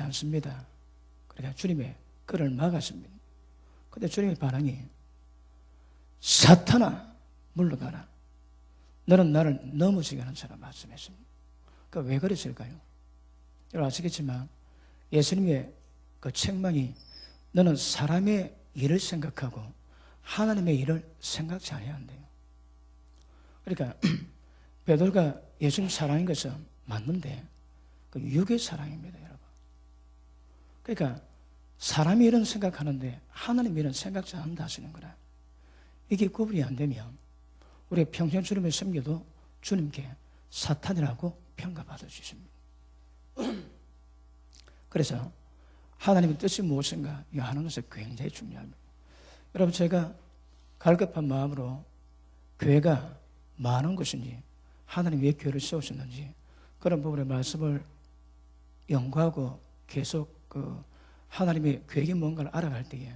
않습니다. 그러니까 주님의 그를 막았습니다. 근데 주님의 반응이 사탄아 물러가라. 너는 나를 넘어지게 하는 사람 말씀했습니다. 그러니까 왜 그랬을까요? 여러분 아시겠지만 예수님의 그 책망이 너는 사람의 일을 생각하고 하나님의 일을 생각지 않아야 한대요. 그러니까 베드로가 예수님 사랑인 것은 맞는데 그 육의 사랑입니다, 여러분. 그러니까 사람이 이런 생각하는데 하나님 일은 생각지 않는다 하시는 거라. 이게 구분이 안 되면 우리가 평생 주님을 섬겨도 주님께 사탄이라고 평가받을 수 있습니다. 그래서 하나님의 뜻이 무엇인가 이거 하는 것은 굉장히 중요합니다. 여러분 제가 갈급한 마음으로 교회가 많은 것인지 하나님 왜 교회를 세우셨는지 그런 부분의 말씀을 연구하고 계속 하나님의 계획이 뭔가를 알아갈 때에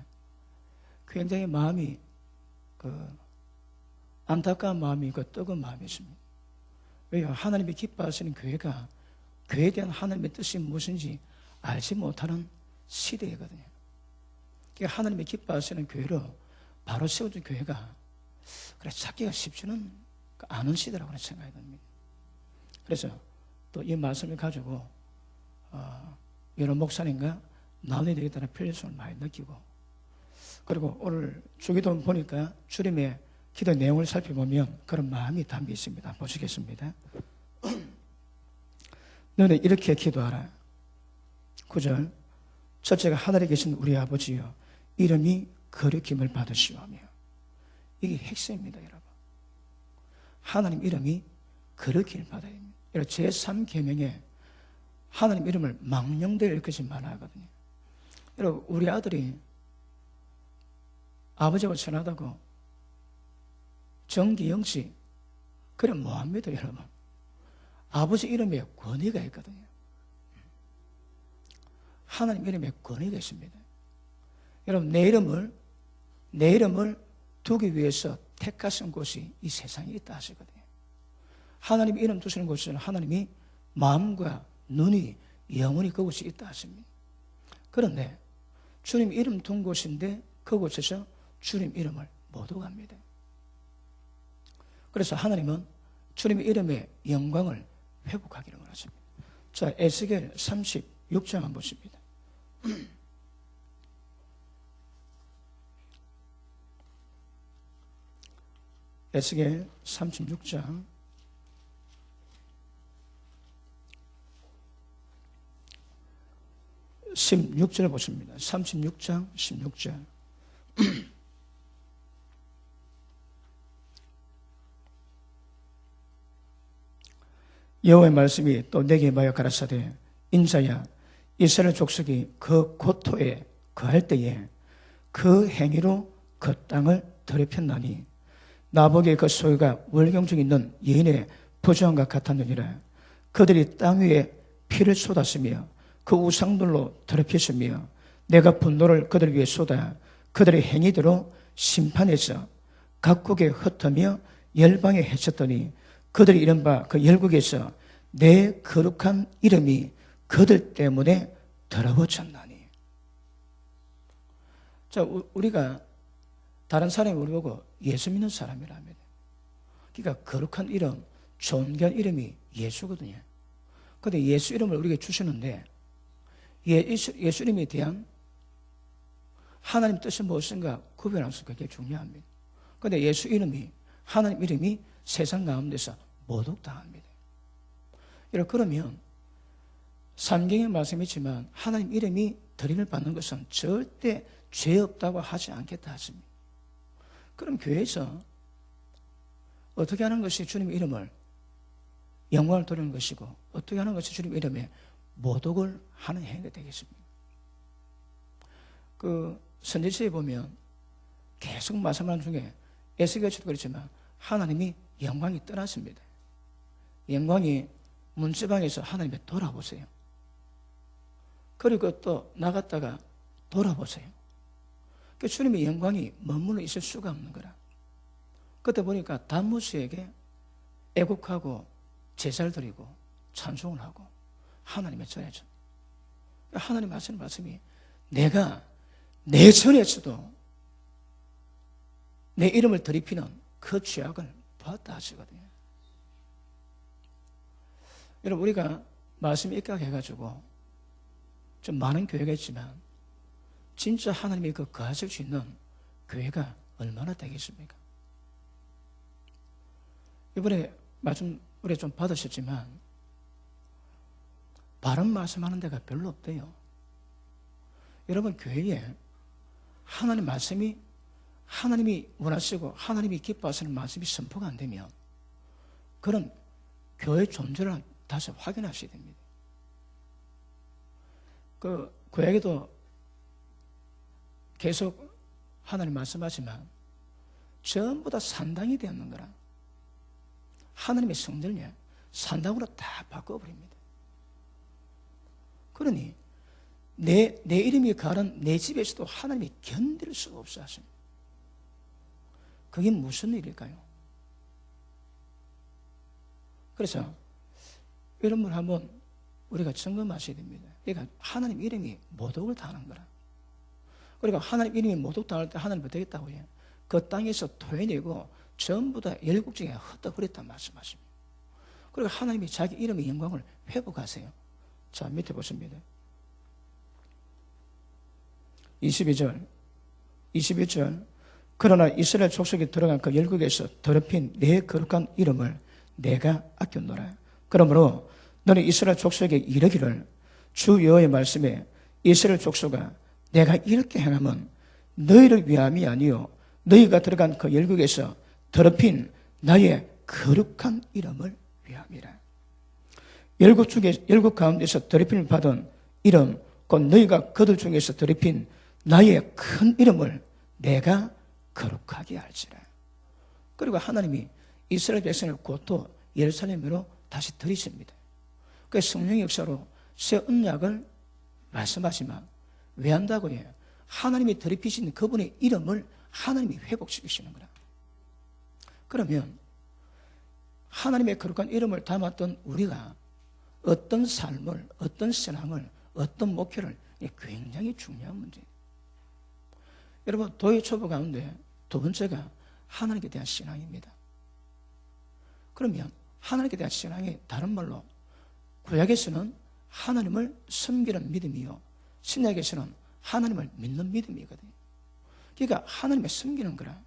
굉장히 마음이 안타까운 마음이 있고 뜨거운 마음이 있습니다. 왜요? 하나님이 기뻐하시는 교회가 교회에 대한 하나님의 뜻이 무엇인지 알지 못하는 시대이거든요. 그러니까 하나님이 기뻐하시는 교회로 바로 세워진 교회가 그래 찾기가 쉽지는 않은 시대라고 생각이 듭니다. 그래서 또 이 말씀을 가지고 여러 목사님과 나눠야 되겠다는 필요성을 많이 느끼고 그리고 오늘 주기도 보니까 주님의 기도 내용을 살펴보면 그런 마음이 담겨 있습니다. 보시겠습니다. 너는 이렇게 기도하라. 9절 첫째가 하늘에 계신 우리 아버지여 이름이 거룩힘을 받으시오며 이게 핵심입니다, 여러분. 하나님 이름이 거룩힘을 받아야 됩니다. 제3계명에 하나님 이름을 망령되이 일컫지 말아야 하거든요. 여러분 우리 아들이 아버지하고 친하다고 정기영씨 그래 뭐합니다, 여러분. 아버지 이름에 권위가 있거든요. 하나님 이름에 권위가 있습니다. 여러분 내 이름을 두기 위해서 택하신 곳이 이 세상에 있다 하시거든요. 하나님 이름 두시는 곳은 하나님이 마음과 눈이 영원히 그곳이 있다 하십니다. 그런데 주님 이름 둔 곳인데 그곳에서 주님 이름을 못 오갑니다. 그래서 하나님은 주님의 이름의 영광을 회복하기를 원하십니다. 자, 에스겔 36장 한번 보십니다. 에스겔 36장 16절 보십니다. 36장 16절 여호와의 말씀이 또 내게 임하여 가라사대 인자야 이스라엘 족속이 그 고토에 거할 때에 그 행위로 그 땅을 더럽혔나니 나보기에 그 소유가 월경 중에 있는 여인의 부정과 같았느니라. 그들이 땅 위에 피를 쏟았으며 그 우상들로 더럽혔으며 내가 분노를 그들 위에 쏟아 그들의 행위대로 심판해서 각국에 흩으며 열방에 해쳤더니 그들이 이른바 그 열국에서 내 거룩한 이름이 그들 때문에 더러워졌나니. 자, 우리가 다른 사람이 우리 보고 예수 믿는 사람이라 합니다. 그러니까 거룩한 이름, 존귀한 이름이 예수거든요. 그런데 예수 이름을 우리에게 주시는데 예수 이름에 대한 하나님 뜻이 무엇인가 구별할 수 굉장히 중요합니다. 그런데 예수 이름이 하나님 이름이 세상 가운데서 모독당합니다. 그러면 삼경의 말씀이지만 하나님 이름이 드림을 받는 것은 절대 죄 없다고 하지 않겠다 하십니다. 그럼 교회에서 어떻게 하는 것이 주님의 이름을 영광을 돌리는 것이고 어떻게 하는 것이 주님의 이름에 모독을 하는 행위가 되겠습니까? 선지서에 보면 계속 말씀하는 중에 에스겔서도 그렇지만 하나님이 영광이 떠났습니다. 영광이 문지방에서 하나님의 돌아보세요. 그리고 또 나갔다가 돌아보세요. 그러니까 주님의 영광이 머물러 있을 수가 없는 거라. 그때 보니까 단무스에게 애국하고 제사를 드리고 찬송을 하고 하나님의 전해져. 하나님 하시는 말씀이 내가 내 전에서도 내 이름을 더럽히는 그 죄악을 보았다 하시거든요. 여러분, 우리가 말씀이 입각해가지고 좀 많은 교회가 있지만 진짜 하나님이 그 거하실 수 있는 교회가 얼마나 되겠습니까? 이번에 말씀 우리 좀 받으셨지만 바른 말씀하는 데가 별로 없대요. 여러분, 교회에 하나님 말씀이 하나님이 원하시고 하나님이 기뻐하시는 말씀이 선포가 안 되면 그런 교회 존재를 다시 확인하셔야 됩니다. 그 교회에도 계속 하나님 말씀하지만 전부 다 산당이 되었는 거라. 하나님의 성전을 산당으로 다 바꿔버립니다. 그러니 내 이름이 가는 내 집에서도 하나님이 견딜 수가 없어 하십니다. 그게 무슨 일일까요? 그래서 여러분 한번 우리가 점검하셔야 됩니다. 그러니까 하나님 이름이 모독을 당하는 거라. 그러니까 하나님 이름이 모독 당할 때 하나님 어떻게 했다고 해요? 그 땅에서 토해내고 전부 다 열국중에 흩어버렸단 말씀하십니다. 그리고 하나님이 자기 이름의 영광을 회복하세요. 자, 밑에 보십니다. 22절 그러나 이스라엘 족속에 들어간 그 열국에서 더럽힌 내 거룩한 이름을 내가 아꼈노라. 그러므로 너는 이스라엘 족속에게 이르기를 주 여호와의 말씀에 이스라엘 족속아 내가 이렇게 행하면 너희를 위함이 아니요 너희가 들어간 그 열국에서 더럽힌 나의 거룩한 이름을 위함이라. 열국 가운데서 더럽힘을 받은 이름 곧 너희가 그들 중에서 더럽힌 나의 큰 이름을 내가 거룩하게 할지라. 그리고 하나님이 이스라엘 백성을 곧또 예루살렘으로 다시 들이십니다. 그 성령의 역사로 새 언약을 말씀하시면 왜 한다고 해요? 하나님이 더럽히신 그분의 이름을 하나님이 회복시키시는 거라. 그러면 하나님의 거룩한 이름을 담았던 우리가 어떤 삶을, 어떤 신앙을, 어떤 목표를, 굉장히 중요한 문제예요. 여러분, 도의 초보 가운데 두 번째가 하나님께 대한 신앙입니다. 그러면 하나님께 대한 신앙이 다른 말로 구약에서는 하나님을 섬기는 믿음이요 신약에서는 하나님을 믿는 믿음이거든요. 그러니까 하나님을 섬기는 거라.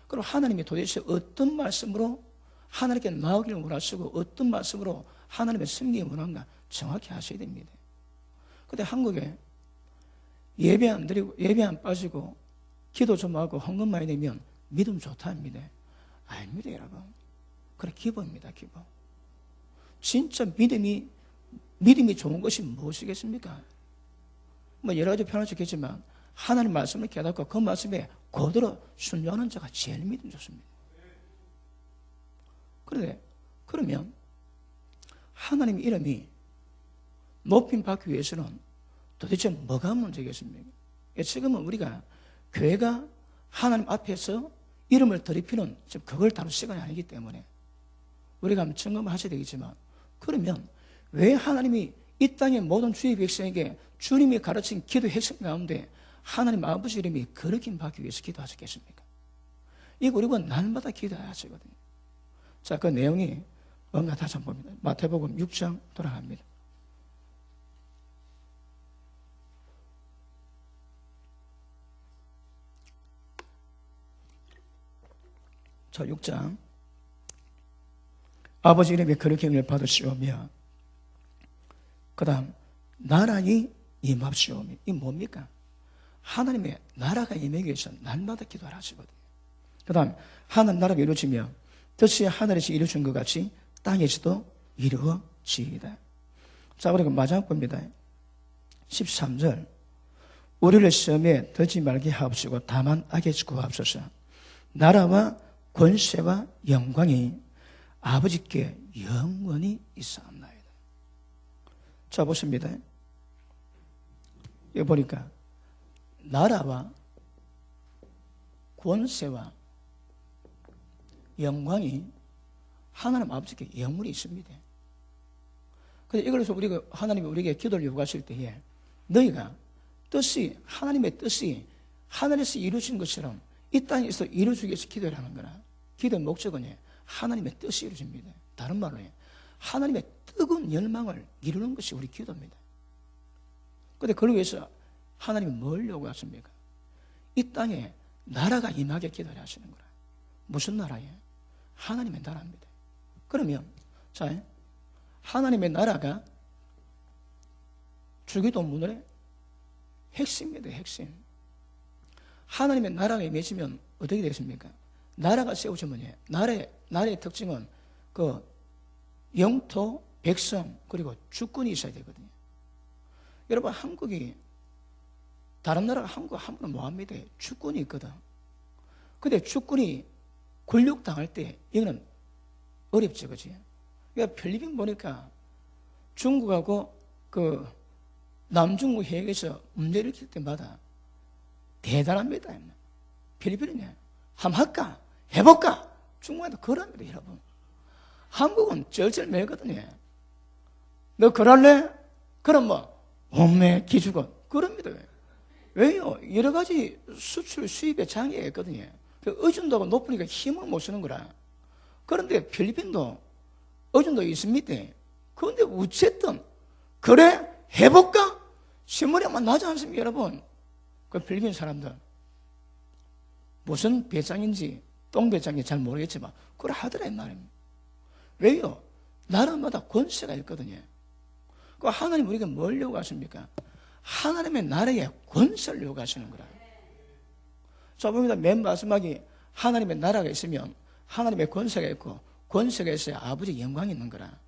그럼 하나님이 도대체 어떤 말씀으로 하나님께 나오기를 원하시고 어떤 말씀으로 하나님의 섬기기를 원하는가 정확히 하셔야 됩니다. 근데 한국에 예배 안 드리고 예배 안 빠지고 기도 좀 하고 헌금 많이 내면 믿음 좋다 합니다. 아닙니다, 여러분. 그래, 기보입니다, 기보. 진짜 믿음이 좋은 것이 무엇이겠습니까? 뭐 여러 가지 표현할 수 있겠지만 하나님 말씀을 깨닫고 그 말씀에 그대로 순종하는 자가 제일 믿음 좋습니다. 그런데 그러면 하나님 이름이 높임 받기 위해서는 도대체 뭐가 문제겠습니까? 지금은 우리가 교회가 하나님 앞에서 이름을 더럽히는 지금 그걸 다룰 시간이 아니기 때문에 우리가 한번 점검하셔야 되겠지만 그러면 왜 하나님이 이 땅의 모든 주의 백성에게 주님이 가르친 기도 핵심 가운데 하나님 아버지 이름이 거룩임 받기 위해서 기도하셨겠습니까? 이거 우리가 날마다 기도해야 하시거든요. 자, 그 내용이 뭔가 다시 한번 봅니다. 마태복음 6장 돌아갑니다. 자, 6장 아버지 이름의 거룩임을 받으시오며 그 다음 나라에 임합시오며 이 뭡니까? 하나님의 나라가 임하기 위해서 날마다 기도를 하시거든요. 그 다음 하늘 나라가 이루어지며 뜻이 하늘에서 이루어진 것 같이 땅에서도 이루어지이다. 자, 그리고 마지막 겁니다. 13절 우리를 시험에 들지 말게 하옵시고 다만 악에서 구하옵소서. 나라와 권세와 영광이 아버지께 영원히 있사옵나이다. 자, 보십니다. 여기 보니까 나라와 권세와 영광이 하나님 아버지께 영원히 있습니다. 그래서 이걸로 우리가 하나님이 우리에게 기도를 요구하실 때에 너희가 뜻이, 하나님의 뜻이 하늘에서 이루어진 것처럼 이 땅에서 이루어지기 위해서 기도를 하는 거라. 기도의 목적은 하나님의 뜻이 이루어집니다. 다른 말로 하나님의 뜨거운 열망을 이루는 것이 우리 기도입니다. 그런데 그걸 위해서 하나님이 뭘 요구하십니까? 이 땅에 나라가 임하게 기도를 하시는 거라. 무슨 나라예요? 하나님의 나라입니다. 그러면 자, 하나님의 나라가 주기도 문헌의 핵심입니다. 핵심. 하나님의 나라가 임해지면 어떻게 되겠습니까? 나라가 세워지면 나라의 특징은 그 영토, 백성, 그리고 주권이 있어야 되거든요. 여러분, 한국이 다른 나라가 한국 함부로 뭐합니다. 주권이 있거든. 근데 주권이 권력당할 때 이거는 어렵죠, 그지? 그러니까 필리핀 보니까 중국하고 그 남중국 해역에서 문제를 일으킬 때마다 대단합니다. 필리핀은 한번 할까? 해볼까? 중국한테 그럽니다, 여러분. 한국은 쩔쩔매거든요. 너 그럴래? 그럼 뭐 온매 기죽어 그럽니다. 왜요? 여러 가지 수출 수입에 장애가 있거든요. 의존도가 높으니까 힘을 못 쓰는 거라. 그런데 필리핀도 의존도 있습니다. 그런데 어쨌든 그래? 해볼까? 신문에만 나지 않습니까, 여러분? 그 필리핀 사람들 무슨 배짱인지 똥배짱인지 잘 모르겠지만 그걸 하더라, 말입니다. 왜요? 나라마다 권세가 있거든요. 그 하나님 우리가 뭘 요구하십니까? 하나님의 나라의 권세를 요구하시는 거라. 자, 봅니다. 맨 마지막에 하나님의 나라가 있으면 하나님의 권세가 있고, 권세가 있어야 아버지의 영광이 있는 거라.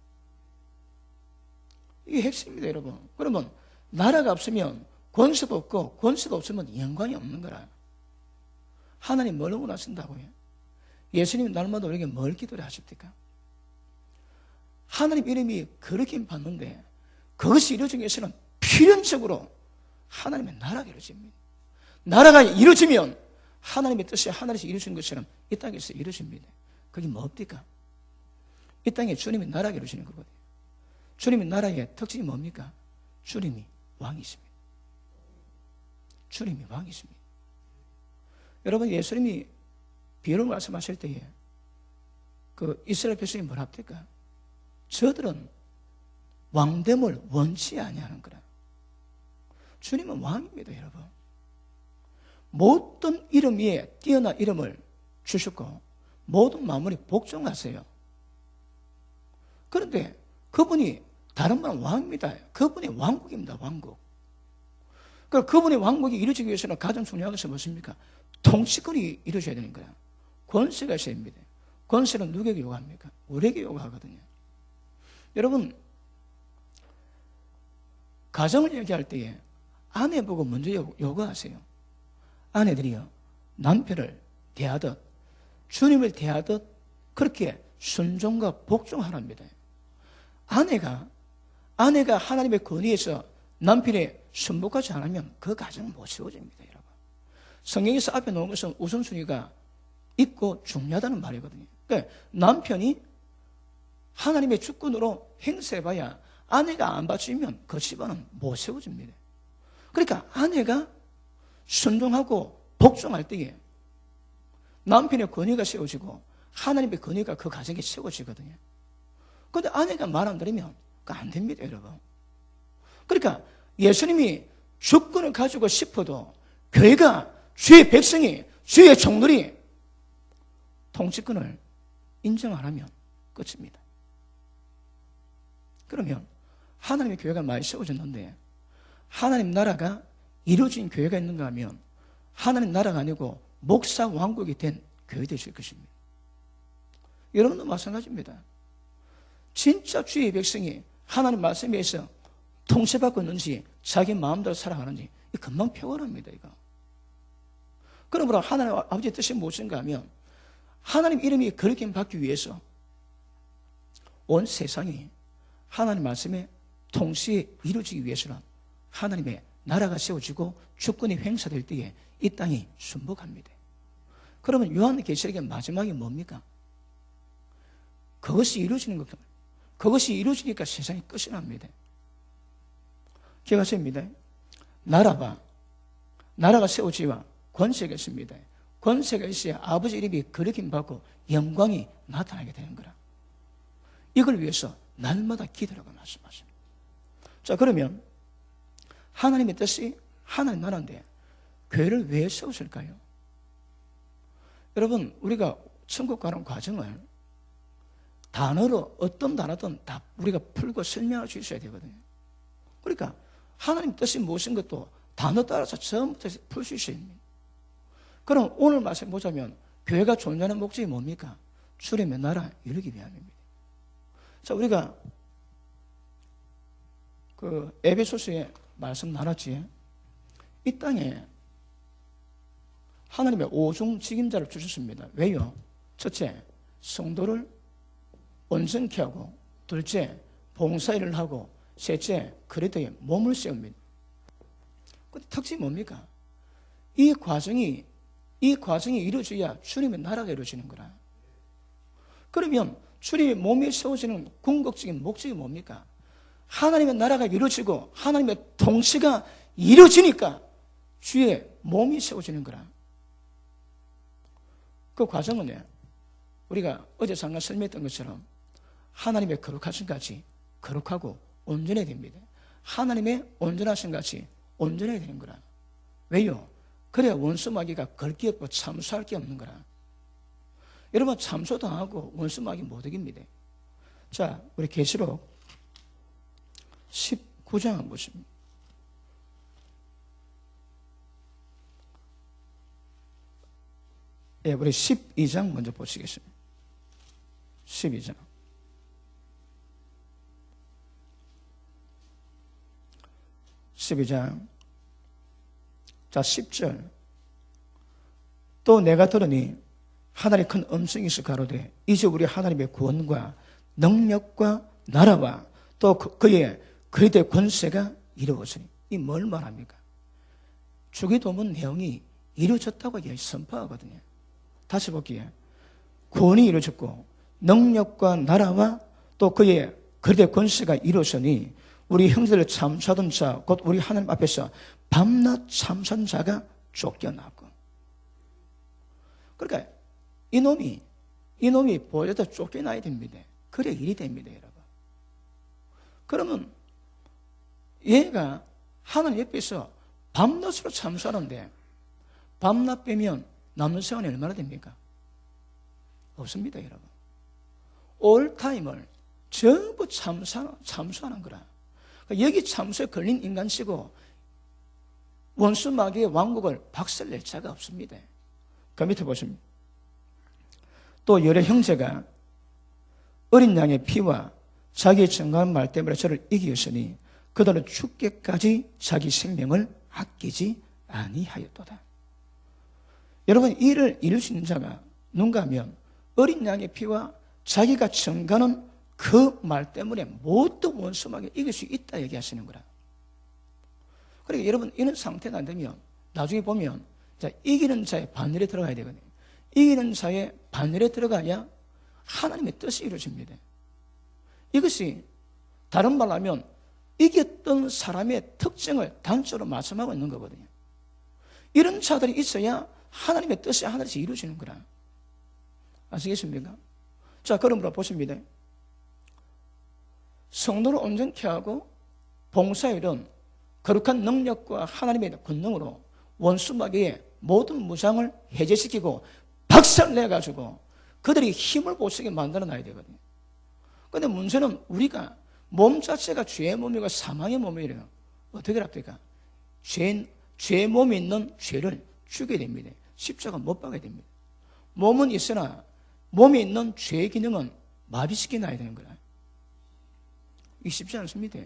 이게 핵심입니다, 여러분. 그러면 나라가 없으면 권세도 없고, 권세도 없으면 영광이 없는 거라. 하나님 뭘 원하신다고요? 예수님이 날마다 우리에게 뭘 기도를 하십니까? 하나님 이름이 그렇게 받는데 그것이 이루어지기 위해서는 필연적으로 하나님의 나라가 이루어집니다. 나라가 이루어지면 하나님의 뜻이 하늘에서 이루어진 것처럼 이 땅에서 이루어집니다. 그게 뭡니까? 이 땅에 주님의 나라가 이루어지는 거거든요. 주님의 나라의 특징이 뭡니까? 주님이 왕이십니다. 주님이 왕이십니다. 여러분, 예수님이 비유를 말씀하실 때에 그 이스라엘 백성이 뭐라 합니까? 저들은 왕됨을 원치 아니하는 거라. 주님은 왕입니다, 여러분. 모든 이름 위에 뛰어난 이름을 주셨고 모든 마음이 복종하세요. 그런데 그분이 다른 분은 왕입니다. 그분이 왕국입니다, 왕국. 그러니까 그분의 왕국이 이루어지기 위해서는 가장 중요한 것은 무엇입니까? 통치권이 이루어져야 되는 거야. 권세가 있어야 됩니다. 권세는 누구에게 요구합니까? 우리에게 요구하거든요. 여러분, 가정을 얘기할 때에 아내 보고 먼저 요구하세요. 아내들이요, 남편을 대하듯 주님을 대하듯 그렇게 순종과 복종하랍니다. 아내가 하나님의 권위에서 남편의 순복하지 않으면 그 가정은 못 세워집니다, 여러분. 성경에서 앞에 놓은 것은 우선순위가 있고 중요하다는 말이거든요. 그러니까 남편이 하나님의 주권으로 행세해봐야 아내가 안 받치면 그 집안은 못 세워집니다. 그러니까 아내가 순종하고 복종할 때에 남편의 권위가 세워지고 하나님의 권위가 그 가정에 세워지거든요. 그런데 아내가 말 안 들으면 그거 안 됩니다, 여러분. 그러니까 예수님이 주권을 가지고 싶어도 교회가, 주의 백성이, 주의 종들이 통치권을 인정 안 하면 끝입니다. 그러면 하나님의 교회가 많이 세워졌는데 하나님 나라가 이루어진 교회가 있는가 하면 하나님 나라가 아니고 목사 왕국이 된 교회 되실 것입니다. 여러분도 마찬가지입니다. 진짜 주의 백성이 하나님 말씀에 의해서 통치받고 있는지 자기 마음대로 살아가는지 금방 표현합니다, 이거. 그러므로 하나님 아버지의 뜻이 무엇인가 하면 하나님 이름이 그렇게 받기 위해서 온 세상이 하나님 말씀에 동시에 이루어지기 위해서는 하나님의 나라가 세워지고 주권이 행사될 때에 이 땅이 순복합니다. 그러면 요한계시록의 마지막이 뭡니까? 그것이 이루어지는 겁니다. 그것이 이루어지니까 세상이 끝이 납니다. 기억하십니다. 나라가 세워지와 권세가 있습니다. 권세가 있어야 아버지 이름이 거룩힘 받고 영광이 나타나게 되는 거라. 이걸 위해서 날마다 기도라고 말씀하십니다. 자, 그러면 하나님의 뜻이 하나님 나라인데 교회를 왜 세우실까요? 여러분, 우리가 천국 가는 과정을 단어로 어떤 단어든 다 우리가 풀고 설명할 수 있어야 되거든요. 그러니까 하나님 뜻이 무엇인 것도 단어 따라서 처음부터 풀 수 있어야 됩니다. 그럼 오늘 말씀 보자면 교회가 존재하는 목적이 뭡니까? 주님의 나라 이루기 위함입니다. 자, 우리가 그 에베소서에 말씀 나눴지. 이 땅에 하나님의 오중 직임자를 주셨습니다. 왜요? 첫째, 성도를 온전케 하고, 둘째, 봉사일을 하고, 셋째, 그리스도의 몸을 세웁니다. 근데 특징이 뭡니까? 이 과정이 이루어져야 주님의 나라가 이루어지는 거라. 그러면 주님의 몸이 세워지는 궁극적인 목적이 뭡니까? 하나님의 나라가 이루어지고 하나님의 통치가 이루어지니까 주의 몸이 세워지는 거라. 그 과정은 우리가 어제 잠깐 설명했던 것처럼 하나님의 거룩하신 같이 거룩하고 온전해야 됩니다. 하나님의 온전하신 같이 온전해야 되는 거라. 왜요? 그래야 원수 마귀가 걸 게 없고 참수할 게 없는 거라. 여러분, 참수당하고 원수 마귀 못 이깁니다. 자, 우리 계시록 19장 한번 보십니다. 예, 우리 12장 먼저 보시겠습니다. 12장. 12장. 자, 10절. 또 내가 들으니 하늘에 큰 음성이 있어 가로되 이제 우리 하나님의 구원과 능력과 나라와 또 그의 그리스도의 권세가 이루어지니. 이 뭘 말합니까? 주기도문 내용이 이루어졌다고 선포하거든요. 다시 볼게요. 구원이 이루어졌고 능력과 나라와 또 그의 그리스도의 권세가 이루어지니 우리 형제를 참수하던 자 곧 우리 하나님 앞에서 밤낮 참선 자가 쫓겨나고. 그러니까 이놈이 보여다 쫓겨나야 됩니다. 그래 일이 됩니다, 여러분. 그러면 얘가 하나님 옆에서 밤낮으로 참수하는데 밤낮 빼면 남는 시간이 얼마나 됩니까? 없습니다, 여러분. 올타임을 전부 참수하는 거라. 여기 참수에 걸린 인간치고 원수 마귀의 왕국을 박살낼 자가 없습니다. 그 밑에 보십니다. 또 여러 형제가 어린 양의 피와 자기의 정강한 말 때문에 저를 이기었으니 그들은 죽기까지 자기 생명을 아끼지 아니하였도다. 여러분, 이를 이룰 수 있는 자가 누군가 하면 어린 양의 피와 자기가 정가는 그 말 때문에 모두 원수마귀 이길 수 있다 얘기하시는 거라. 그러니까 여러분, 이런 상태가 안 되면 나중에 보면 자, 이기는 자의 반열에 들어가야 되거든요. 이기는 자의 반열에 들어가야 하나님의 뜻이 이루어집니다. 이것이 다른 말로 하면 이겼던 사람의 특징을 단적으로 말씀하고 있는 거거든요. 이런 자들이 있어야 하나님의 뜻이 하늘에서 이루어지는 거라. 아시겠습니까? 자, 그러므로 보십니다. 성도를 온전케 하고 봉사일은 거룩한 능력과 하나님의 권능으로 원수마귀의 모든 무장을 해제시키고 박살내가지고 그들이 힘을 못 쓰게 만들어놔야 되거든요. 그런데 문제는 우리가 몸 자체가 죄의 몸이고 사망의 몸이래요. 어떻게 합니까? 죄의 몸이 있는 죄를 죽여야 됩니다. 십자가 못 박아야 됩니다. 몸은 있으나 몸에 있는 죄의 기능은 마비시켜놔야 되는 거라. 이게 쉽지 않습니다.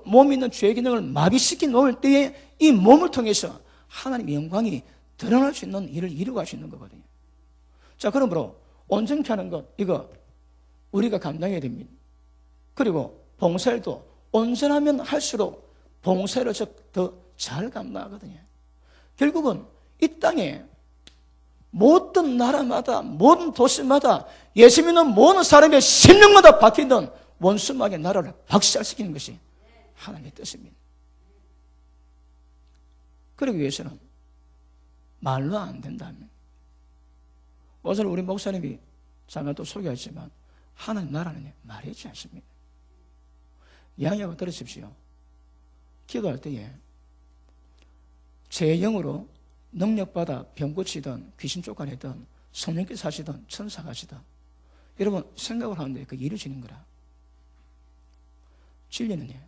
몸에 있는 죄의 기능을 마비시켜 놓을 때에 이 몸을 통해서 하나님의 영광이 드러날 수 있는 일을 이루어갈 수 있는 거거든요. 자, 그러므로 온전케 하는 것, 이거 우리가 감당해야 됩니다. 그리고 봉사일도 온전하면 할수록 봉사를 더 잘 감당하거든요. 결국은 이 땅에 모든 나라마다 모든 도시마다 예수 믿는 모든 사람의 심령마다 박히던 원수마귀의 나라를 박살시키는 것이 하나님의 뜻입니다. 그러기 위해서는 말로 안 된다면, 오늘 우리 목사님이 잠깐 또 소개했지만 하나님 나라는 말이 있지 않습니다. 양해하고 들으십시오. 기도할 때에 제 영으로 능력받아 병 고치든 귀신 쫓아내든 성령께서 하시든 천사가 하시든 여러분 생각을 하는데 그게 이루어지는 거라. 진리는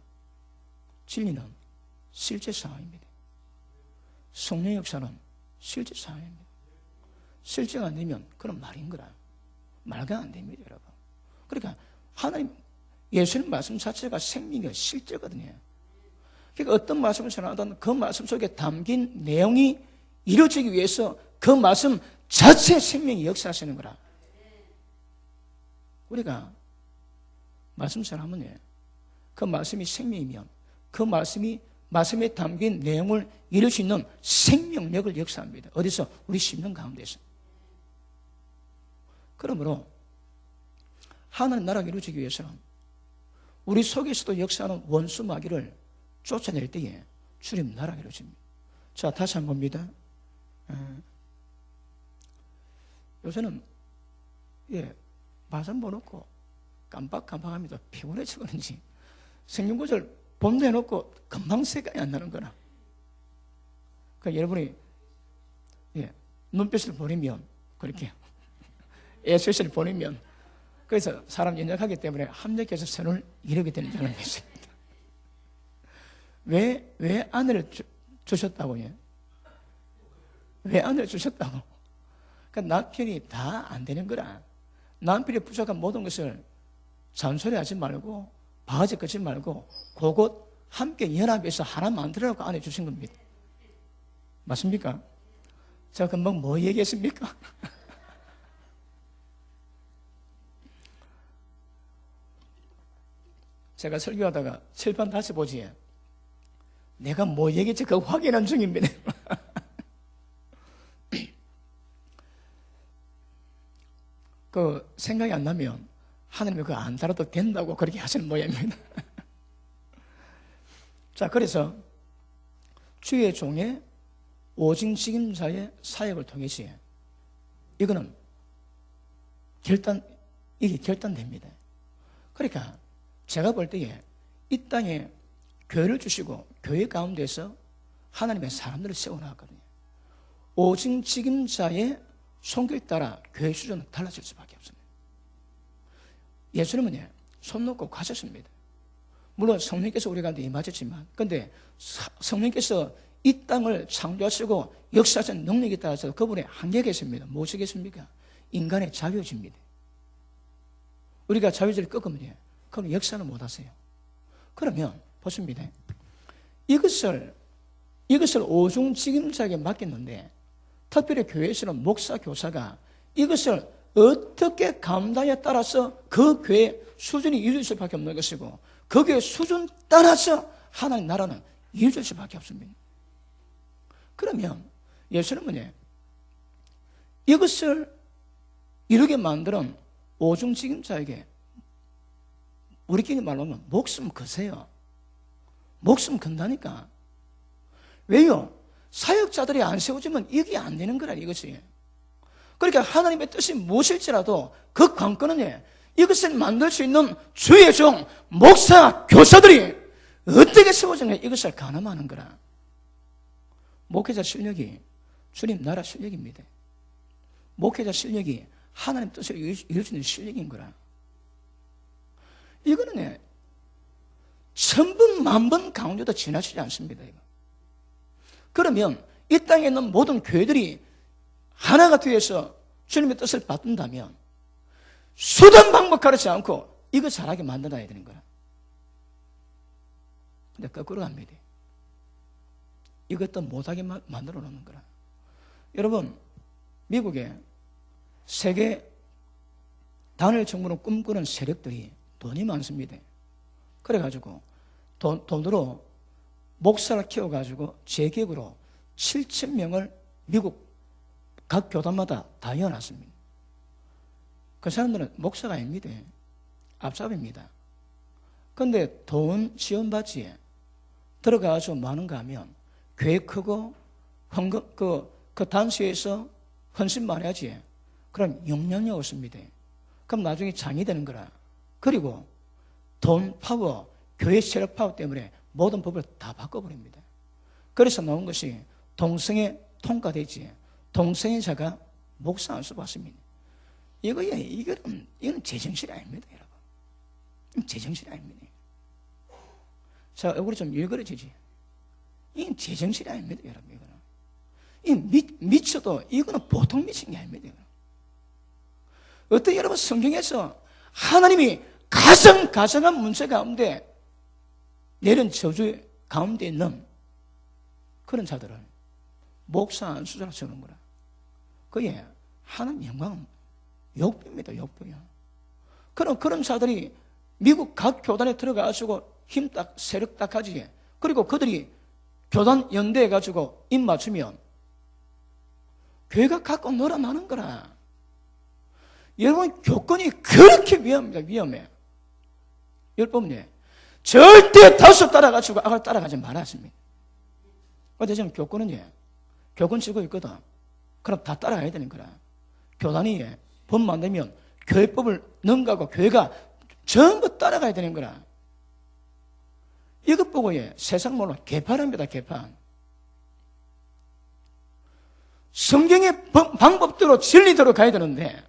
실제 상황입니다. 성령 역사는 실제 상황입니다. 실제가 안 되면 그런 말인 거라. 말가 안 됩니다, 여러분. 그러니까 하나님 예수님 말씀 자체가 생명의 실제거든요. 그러니까 어떤 말씀을 전하든 그 말씀 속에 담긴 내용이 이루어지기 위해서 그 말씀 자체의 생명이 역사하시는 거라. 우리가 말씀 전하면 그 말씀이 생명이면 그 말씀에 담긴 내용을 이룰 수 있는 생명력을 역사합니다. 어디서? 우리 심령 가운데서. 그러므로 하나님 나라가 이루어지기 위해서는 우리 속에서도 역사하는 원수 마귀를 쫓아낼 때에 주님 나라가 이루어집니다. 자, 다시 한 번 봅니다. 요새는 마산 보놓고 깜빡깜빡합니다. 피곤해서 그런지 성경구절 본도 해놓고 금방 생각이 안 나는 거나. 그러니까 여러분이 눈빛을 보내면 그렇게 애수를 보내면 그래서 사람 연약하기 때문에 합력해서 선을 이루게 되는 사람이 있습니다. 왜 아내를 주셨다고요? 왜 아내를 주셨다고? 그러니까 남편이 다 안 되는 거라. 남편이 부족한 모든 것을 잔소리하지 말고 바가지 끄지 말고 그곳 함께 연합해서 하나 만들어라고 아내 주신 겁니다. 맞습니까? 제가 금방 뭐 얘기했습니까? 제가 설교하다가 칠판 다시 보지 내가 뭐 얘기했지 그거 확인한 중입니다. 그 생각이 안 나면 하나님이 그거 안 달아도 된다고 그렇게 하시는 모양입니다. 자, 그래서 주의 종의 오직 책임자의 사역을 통해서 이거는 이게 결단됩니다. 그러니까 제가 볼 때에 이 땅에 교회를 주시고 교회 가운데서 하나님의 사람들을 세워놨거든요. 오직 책임자의 손길 따라 교회 수준은 달라질 수밖에 없습니다. 예수님은 손 놓고 가셨습니다. 물론 성령께서 우리 가운데 임하셨지만 근데 성령께서 이 땅을 창조하시고 역사하신 능력에 따라서 그분의 한계가 있습니다. 무엇이겠습니까? 인간의 자유의지입니다. 우리가 자유의지를 꺾으면 그럼 역사는 못하세요. 그러면 보십니다. 이것을 오중 책임자에게 맡겼는데 특별히 교회에서는 목사, 교사가 이것을 어떻게 감당에 따라서 그 교회의 수준이 이루어질 수밖에 없는 것이고 그 교회의 수준 따라서 하나님 나라는 이루어질 수밖에 없습니다. 그러면 예수님은 이것을 이루게 만드는 오중 책임자에게 우리끼리 말로 하면 목숨 거세요. 목숨 건다니까. 왜요? 사역자들이 안 세워지면 이게 안 되는 거라 이것이. 그러니까 하나님의 뜻이 무엇일지라도 그 관건은 이것을 만들 수 있는 주의 종, 목사, 교사들이 어떻게 세워지냐 이것을 가늠하는 거라. 목회자 실력이 주님 나라 실력입니다. 목회자 실력이 하나님 뜻을 이루어지는 실력인 거라. 이거는 천번 만번 강조도 지나치지 않습니다. 이거. 그러면 이 땅에 있는 모든 교회들이 하나가 되어서 주님의 뜻을 받는다면 수단 방법 가르치지 않고 이거 잘하게 만들어야 되는 거야. 근데 거꾸로 갑니다. 이것도 못하게 만들어 놓는 거라. 여러분, 미국에 세계 단일 정부를 꿈꾸는 세력들이 돈이 많습니다. 그래가지고 돈으로 목사를 키워가지고 제 계획으로 7,000명을 미국 각 교단마다 다 이어놨습니다. 그 사람들은 목사가 아닙니다. 앞잡입니다. 그런데 돈 지원받지 들어가서 많은가 하면 교회 크고 헌금 그 단수에서 헌신 많이 하지. 그럼 영향이 없습니다. 그럼 나중에 장이 되는 거라. 그리고 돈 파워, 교회 세력 파워 때문에 모든 법을 다 바꿔버립니다. 그래서 나온 것이 동성애 통과되지. 동성애 자가 목사 안 써봤습니다. 이거는 제정신이 아닙니다, 여러분. 제정신이 아닙니다. 자, 얼굴이 좀 일그러지지. 이건 제정신이 아닙니다, 여러분. 이거는. 미쳐도 이거는 보통 미친 게 아닙니다. 이거는. 어떤 여러분 성경에서 하나님이 가정한 문제 가운데 내린 저주 가운데 있는 그런 자들을 목사 안 수저라 적는 거라. 그게 하나님 영광은 욕입니다, 욕이야. 그런 자들이 미국 각 교단에 들어가가지고 힘 딱, 세력 딱 가지게. 그리고 그들이 교단 연대해가지고 입 맞추면 교회가 갖고 놀아나는 거라. 여러분, 교권이 그렇게 위험합니다, 위험해. 여러분이 절대 다수 따라가지고 악을 따라가지 말았습니다. 근데 지금 교권은 교권 치고 있거든. 그럼 다 따라가야 되는 거라. 교단이 법 만들면 교회법을 능가하고 교회가 전부 따라가야 되는 거라. 이것 보고 세상 몰라 개판합니다, 개판. 성경의 방법대로 진리대로 가야 되는데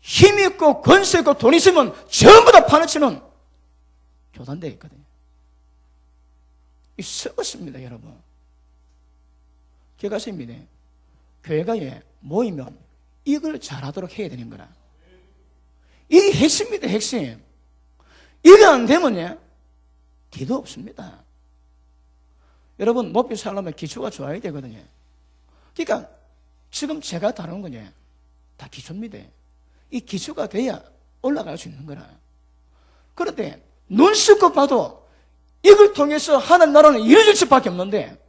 힘 있고 권세 있고 돈 있으면 전부 다 파헤치는 교단대에 있거든요. 이 썩었습니다, 여러분. 기가십니다. 교회가 모이면 이걸 잘하도록 해야 되는 거라. 이게 핵심입니다, 핵심. 이게 안 되면 뒤도 없습니다. 여러분, 목표 살려면 기초가 좋아야 되거든요. 그러니까 지금 제가 다루는 거냐 다 기초입니다. 이 기초가 돼야 올라갈 수 있는 거라. 그런데 눈 씻고 봐도 이걸 통해서 하나님 나라는 이루어질 수밖에 없는데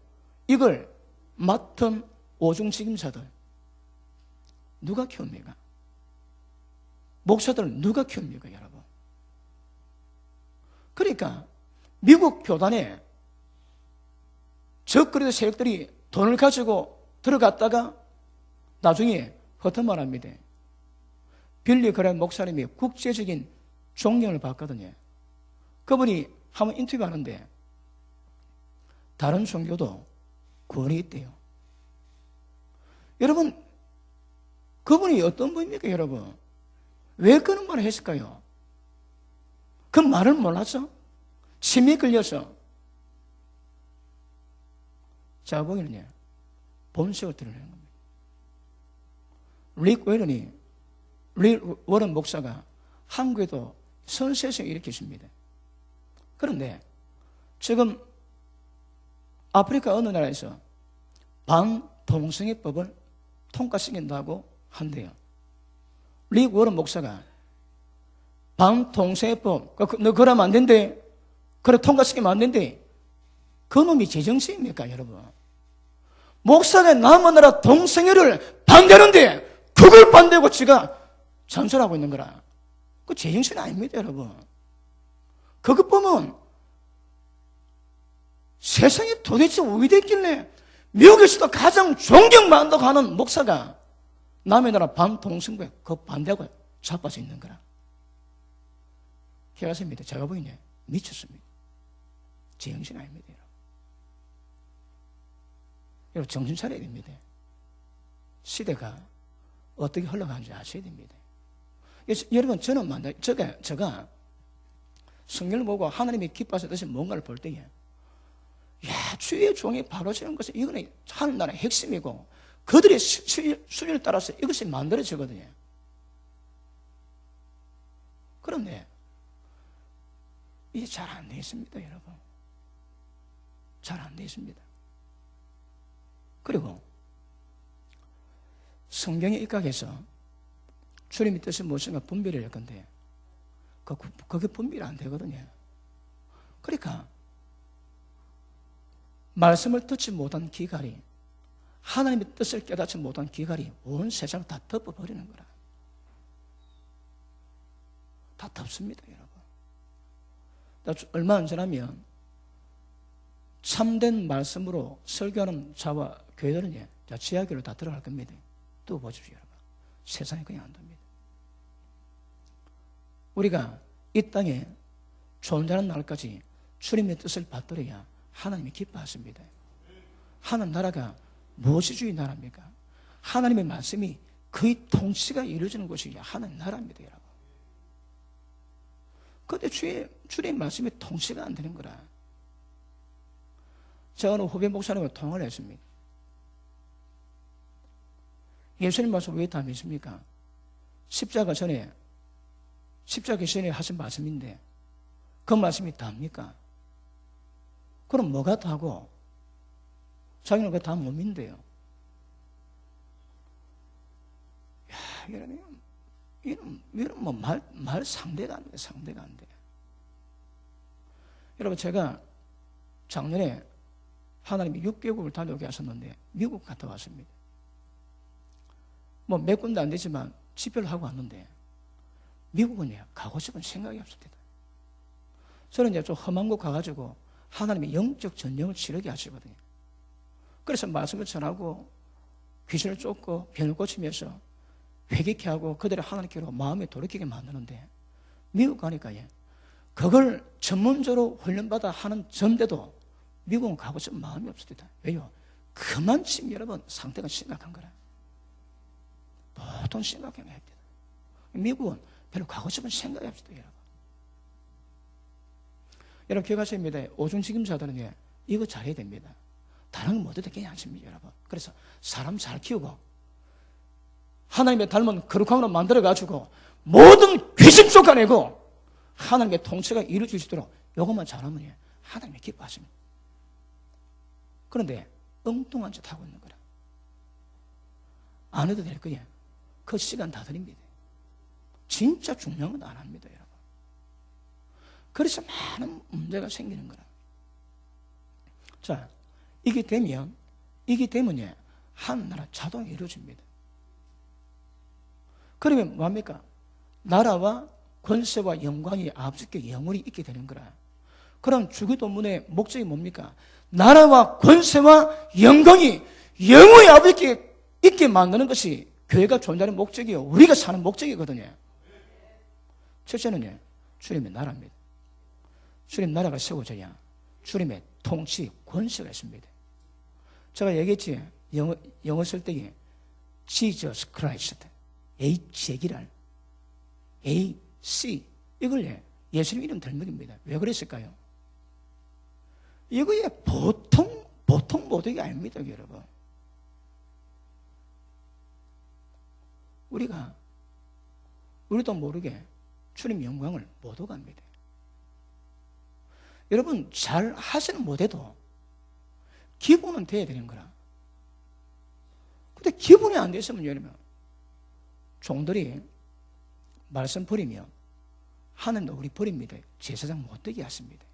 이걸 맡은 오중책임자들 누가 키웁니까? 목사들 누가 키웁니까, 여러분? 그러니까 미국 교단에 적그리스 세력들이 돈을 가지고 들어갔다가 나중에 헛헛말 합니다. 빌리 그레이엄 목사님이 국제적인 존경을 받거든요. 그분이 한번 인터뷰하는데 다른 종교도 구원이 있대요. 여러분, 그분이 어떤 분입니까, 여러분? 왜 그런 말을 했을까요? 그 말을 몰라서? 침이 걸려서? 제가 보기에는 본색을 드러내는 겁니다. 릭 워런 목사가 한국에도 선세성을 일으켰습니다. 그런데 지금 아프리카 어느 나라에서 반동성애법을 통과시킨다고 한대요. 릭 워런 목사가 반동성애법, 너 그러면 안 된대. 그래 통과시키면 안 된대. 그 놈이 제정신입니까, 여러분? 목사가 남의 나라 동성애를 반대하는데 그걸 반대하고 지가 전설하고 있는 거라. 그 제정신 아닙니다, 여러분. 그것 보면 세상에 도대체 어디 됐길래 미국에서도 가장 존경받는다고 하는 목사가 남의 나라 반동성애에 그 반대하고 자빠져 있는 거라. 기가십니다. 제가 보기에 미쳤습니다. 제정신 아닙니다, 여러분. 여러분, 정신 차려야 됩니다. 시대가 어떻게 흘러가는지 아셔야 됩니다. 여러분, 저는 제가 성경을 보고 하나님이 기뻐하신 뜻이 뭔가를 볼 때에 주의 종이 바로 지는 것은 이거는 하늘나라의 핵심이고 그들의 수준에 따라서 이것이 만들어지거든요. 그런데 이게 잘 안 돼 있습니다, 여러분. 잘 안 돼 있습니다. 그리고 성경에 입각해서 주님의 뜻이 무엇인가 분별을 할 건데 그게 분별이 안 되거든요. 그러니까 말씀을 듣지 못한 기갈이, 하나님의 뜻을 깨닫지 못한 기갈이 온 세상을 다 덮어버리는 거라. 다 덮습니다, 여러분. 얼마 안 지나면 참된 말씀으로 설교하는 자와 교회들은 지하교로 다 들어갈 겁니다. 또 보십시오, 여러분. 세상에 그냥 안 됩니다. 우리가 이 땅에 존재하는 날까지 주님의 뜻을 받들어야 하나님이 기뻐하십니다. 하나님 나라가 무엇이 주의 나라입니까? 하나님의 말씀이 거의 통치가 이루어지는 곳이 하나님 나라입니다, 여러분. 그런데 주님의 말씀이 통치가 안 되는 거라. 제가 오늘 후배 목사님과 통화를 했습니다. 예수님 말씀 왜 다 믿습니까? 십자가 전에 하신 말씀인데 그 말씀이 다입니까? 그럼 뭐가 다고? 자기는 그거 다 못 믿는데요. 이런 뭐 말 상대가 안 돼, 상대가 안 돼. 여러분, 제가 작년에 하나님이 6개국을 다녀오게 하셨는데 미국 갔다 왔습니다. 뭐 몇 군데 안 되지만 집회를 하고 왔는데 미국은 가고 싶은 생각이 없습니다. 저는 이제 좀 험한 곳 가가지고 하나님의 영적 전쟁을 치르게 하시거든요. 그래서 말씀을 전하고 귀신을 쫓고 병을 고치면서 회개케 하고 그들의 하나님께로 마음에 돌이키게 만드는데 미국 가니까 그걸 전문적으로 훈련받아 하는 전데도 미국은 가고 싶은 마음이 없습니다. 왜요? 그만큼 여러분 상태가 심각한 거라. 보통 심각한 거야. 미국은 별로 가고 싶은 생각이 없어요, 여러분. 여러분 기억하십니다. 오중직임자들은 이거 잘해야 됩니다. 다른 건 못해도 괜찮습니다, 여러분. 그래서 사람 잘 키우고 하나님의 닮은 거룩함으로 만들어가지고 모든 귀신 쫓아내고 하나님의 통치가 이루어질 수 있도록 이것만 잘하면 하나님이 기뻐하십니다. 그런데 엉뚱한 짓 하고 있는 거라. 안 해도 될 거야. 그 시간 다 드립니다. 진짜 중요한 건 안 합니다, 여러분. 그래서 많은 문제가 생기는 거라. 자, 이게 되면 한 나라 자동이 이루어집니다. 그러면 뭐합니까? 나라와 권세와 영광이 아버지께 영원히 있게 되는 거라. 그럼 주기도문의 목적이 뭡니까? 나라와 권세와 영광이 영원히 아버지께 있게 만드는 것이 교회가 존재하는 목적이요, 우리가 사는 목적이거든요. 첫째는 주님의 나라입니다. 주님 나라가 세워져야 주님의 통치 권세가 있습니다. 제가 얘기했지, 영어 쓸 때 Jesus Christ, HE기랄 A, C 이걸 예수님 이름 덜먹입니다. 왜 그랬을까요? 이거에 보통 모독이 아닙니다, 여러분. 우리도 모르게 주님 영광을 모독합니다. 여러분 잘 하지는 못해도 기본은 돼야 되는 거라. 근데 기본이 안 됐으면 여러분 종들이 말씀 버리면 하나님도 우리 버립니다. 제사장 못되게 하십니다.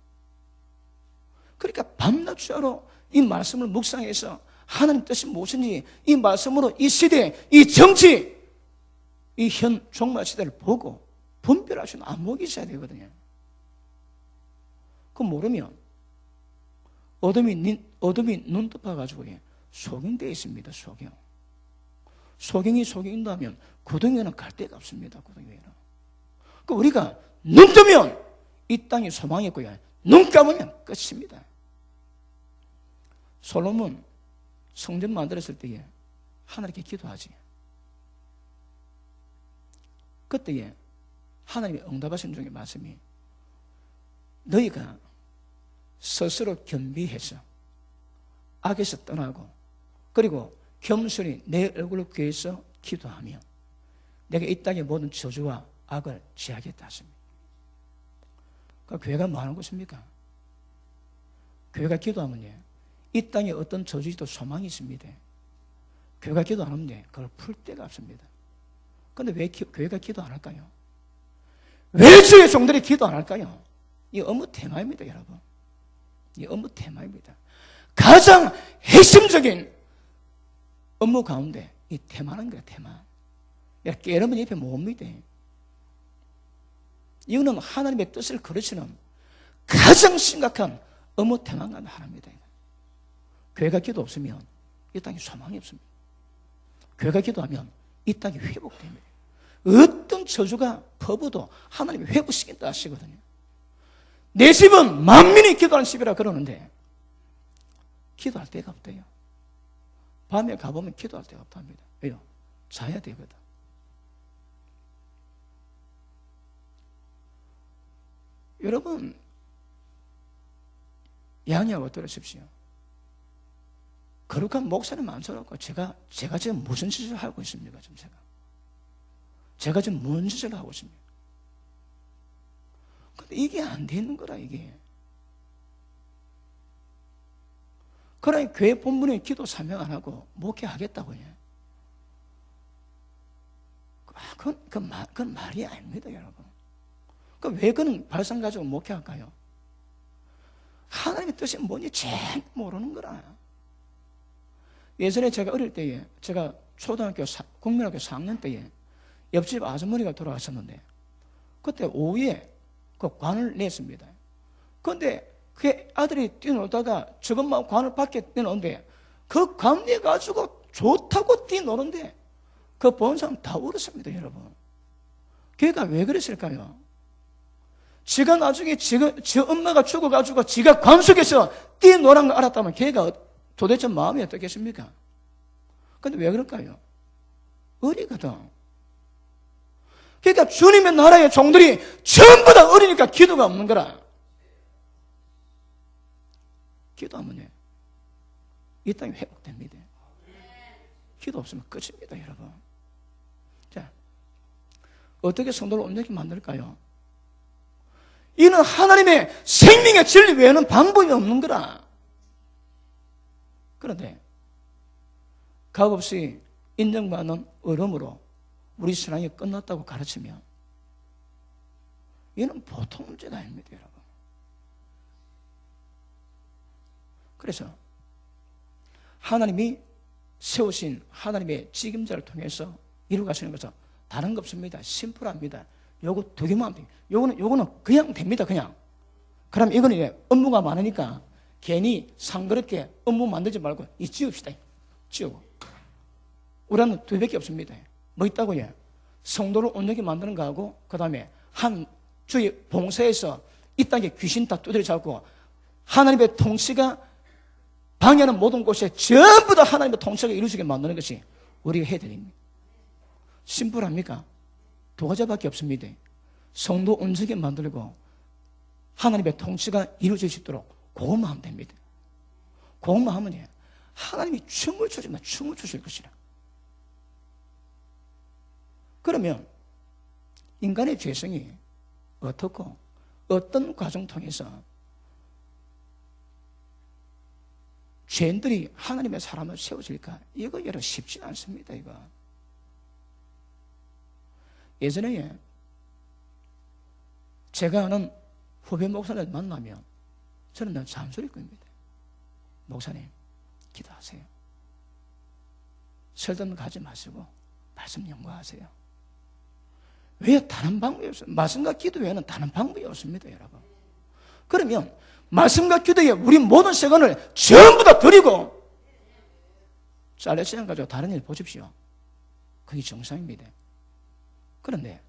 그러니까 밤낮 주야로 이 말씀을 묵상해서 하나님 뜻이 무엇인지 이 말씀으로 이 시대, 이 정치, 이 현 종말 시대를 보고 분별할 수 있는 안목이 있어야 되거든요. 그거 모르면 어둠이 눈 덮어가지고 소경되어 있습니다. 소경이 소경인다면 구덩이에는 갈 데가 없습니다. 구덩이에는. 그 우리가 눈 뜨면 이 땅이 소망이 있고요, 눈 감으면 끝입니다. 솔로몬 성전 만들었을 때에 하나님께 기도하지. 그때에 하나님이 응답하신 중에 말씀이 너희가 스스로 겸비해서 악에서 떠나고 그리고 겸손히 내 얼굴을 귀해서 기도하며 내가 이 땅의 모든 저주와 악을 제하겠다 하십니다. 그러니까 교회가 뭐 하는 것입니까? 교회가 기도하면 이 땅에 어떤 저주도 소망이 있습니다. 교회가 기도 안 하면 그걸 풀 데가 없습니다. 그런데 왜 교회가 기도 안 할까요? 왜 주의 종들이 기도 안 할까요? 이 업무 테마입니다, 여러분. 이 업무 테마입니다. 가장 핵심적인 업무 가운데 이 테마는 거야, 테마. 여러분 옆에 뭡니다. 이거는 하나님의 뜻을 거르치는 가장 심각한 업무 테마가 하나입니다. 교회가 기도 없으면 이 땅에 소망이 없습니다. 교회가 기도하면 이 땅이 회복됩니다. 어떤 저주가 퍼부도 하나님이 회복시킨다 하시거든요. 내 집은 만민이 기도하는 집이라 그러는데 기도할 데가 없대요. 밤에 가보면 기도할 데가 없답니다. 왜요? 자야 되거든. 여러분, 양해하고 들으십시오. 거룩한 목사님 만나고 제가 지금 무슨 짓을 하고 있습니까? 지금 제가 지금 뭔 짓을 하고 있습니까? 근데 이게 안 되는 거라, 이게. 그러니 교회 본부는 기도 사명 안 하고 목회하겠다고 해. 그건 말이 아닙니다, 여러분. 왜 그는 발상 가지고 목회할까요? 하나님의 뜻이 뭔지 제일 모르는 거라. 예전에 제가 어릴 때에, 제가 초등학교, 국민학교 4학년 때에 옆집 아주머니가 돌아가셨는데, 그때 오후에 그 관을 냈습니다. 그런데 그 아들이 뛰어놀다가 저것만 관을 밖에 내놓는데, 그 관 내가지고 좋다고 뛰노는데, 그 본 사람 다 울었습니다, 여러분. 걔가 왜 그랬을까요? 지가 나중에 지 엄마가 죽어가지고 지가 관 속에서 뛰노란 걸 알았다면 걔가 도대체 마음이 어떻겠습니까? 근데 왜 그럴까요? 어리거든. 그러니까 주님의 나라의 종들이 전부 다 어리니까 기도가 없는 거라. 기도하면 이 땅이 회복됩니다. 기도 없으면 끝입니다, 여러분. 자, 어떻게 성도를 온전히 만들까요? 이는 하나님의 생명의 진리 외에는 방법이 없는 거라. 그런데 값없이 인정받는 얼음으로 우리 신앙이 끝났다고 가르치면 이는 보통 문제가 아닙니다, 여러분. 그래서 하나님이 세우신 하나님의 책임자를 통해서 이루어가시는 것은 다른 거 없습니다. 심플합니다. 요거 두 개만 하면 돼요. 요거는 그냥 됩니다, 그냥. 그럼 이거는 업무가 많으니까 괜히 상그럽게 업무 만들지 말고 지읍시다. 지우고. 우리는 두 개밖에 없습니다. 뭐 있다고요? 성도를 온전히 만드는 거하고, 그 다음에 한 주의 봉사에서 이 땅에 귀신 다 두드려 잡고 하나님의 통치가 방해하는 모든 곳에 전부 다 하나님의 통치가 이루어지게 만드는 것이 우리가 해야 될 일입니다. 심플합니까? 두 가지밖에 없습니다. 성도 온전히 만들고 하나님의 통치가 이루어질 수 있도록 그것만 하면 됩니다. 그것만 하면 하나님이 춤을 추지만 춤을 추실 것이라. 그러면 인간의 죄성이 어떻고 어떤 과정 통해서 죄인들이 하나님의 사람을 세워질까? 이거 여러분 쉽지 않습니다, 이거. 예전에 제가 아는 후배 목사를 만나면 저는 늘 잔소리일 겁니다. 목사님, 기도하세요. 설득 가지 마시고 말씀 연구하세요. 왜? 다른 방법이 없어요. 말씀과 기도 외에는 다른 방법이 없습니다, 여러분. 그러면 말씀과 기도에 우리 모든 시간을 전부 다 드리고 잘릴 시간 가지고 다른 일 보십시오. 그게 정상입니다. 그런데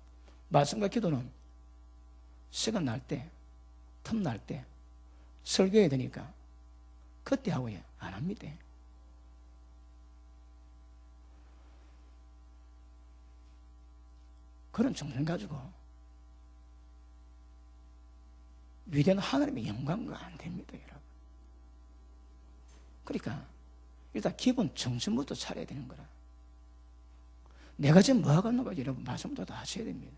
말씀과 기도는 시간 날 때, 틈 날 때 설교해야 되니까 그때 하고 안 합니다. 그런 정신 가지고 위대한 하나님의 영광과 안 됩니다, 여러분. 그러니까 일단 기본 정신부터 차려야 되는 거라. 내가 지금 뭐 하고 있는가 여러분 말씀부터 다 하셔야 됩니다.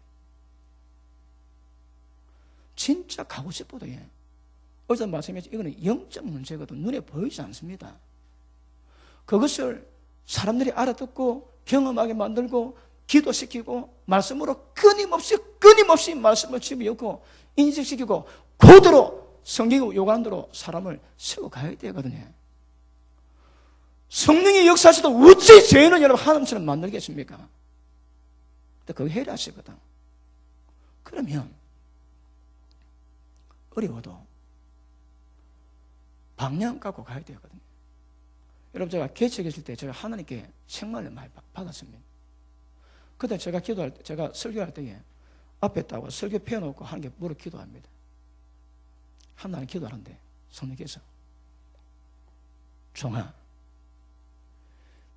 진짜 가고 싶어도 어제 말씀했죠. 이거는 영적 문제거든. 눈에 보이지 않습니다. 그것을 사람들이 알아듣고 경험하게 만들고 기도시키고 말씀으로 끊임없이 말씀을 집어넣고 인식시키고 그대로 성경이 요구하는 대로 사람을 세워가야 되거든요. 성령의 역사에서도 어찌 죄인은 여러분 하나님처럼 만들겠습니까? 근데 그거 해야 하시거든. 그러면 어려워도 방향 갖고 가야 되거든요. 여러분, 제가 개척했을 때 제가 하나님께 책망을 많이 받았습니다. 그때 제가 기도할 때, 제가 설교할 때에 앞에 따고 설교 펴놓고 하는 게 무릎 기도합니다. 하나님 기도하는데 성령께서 종아,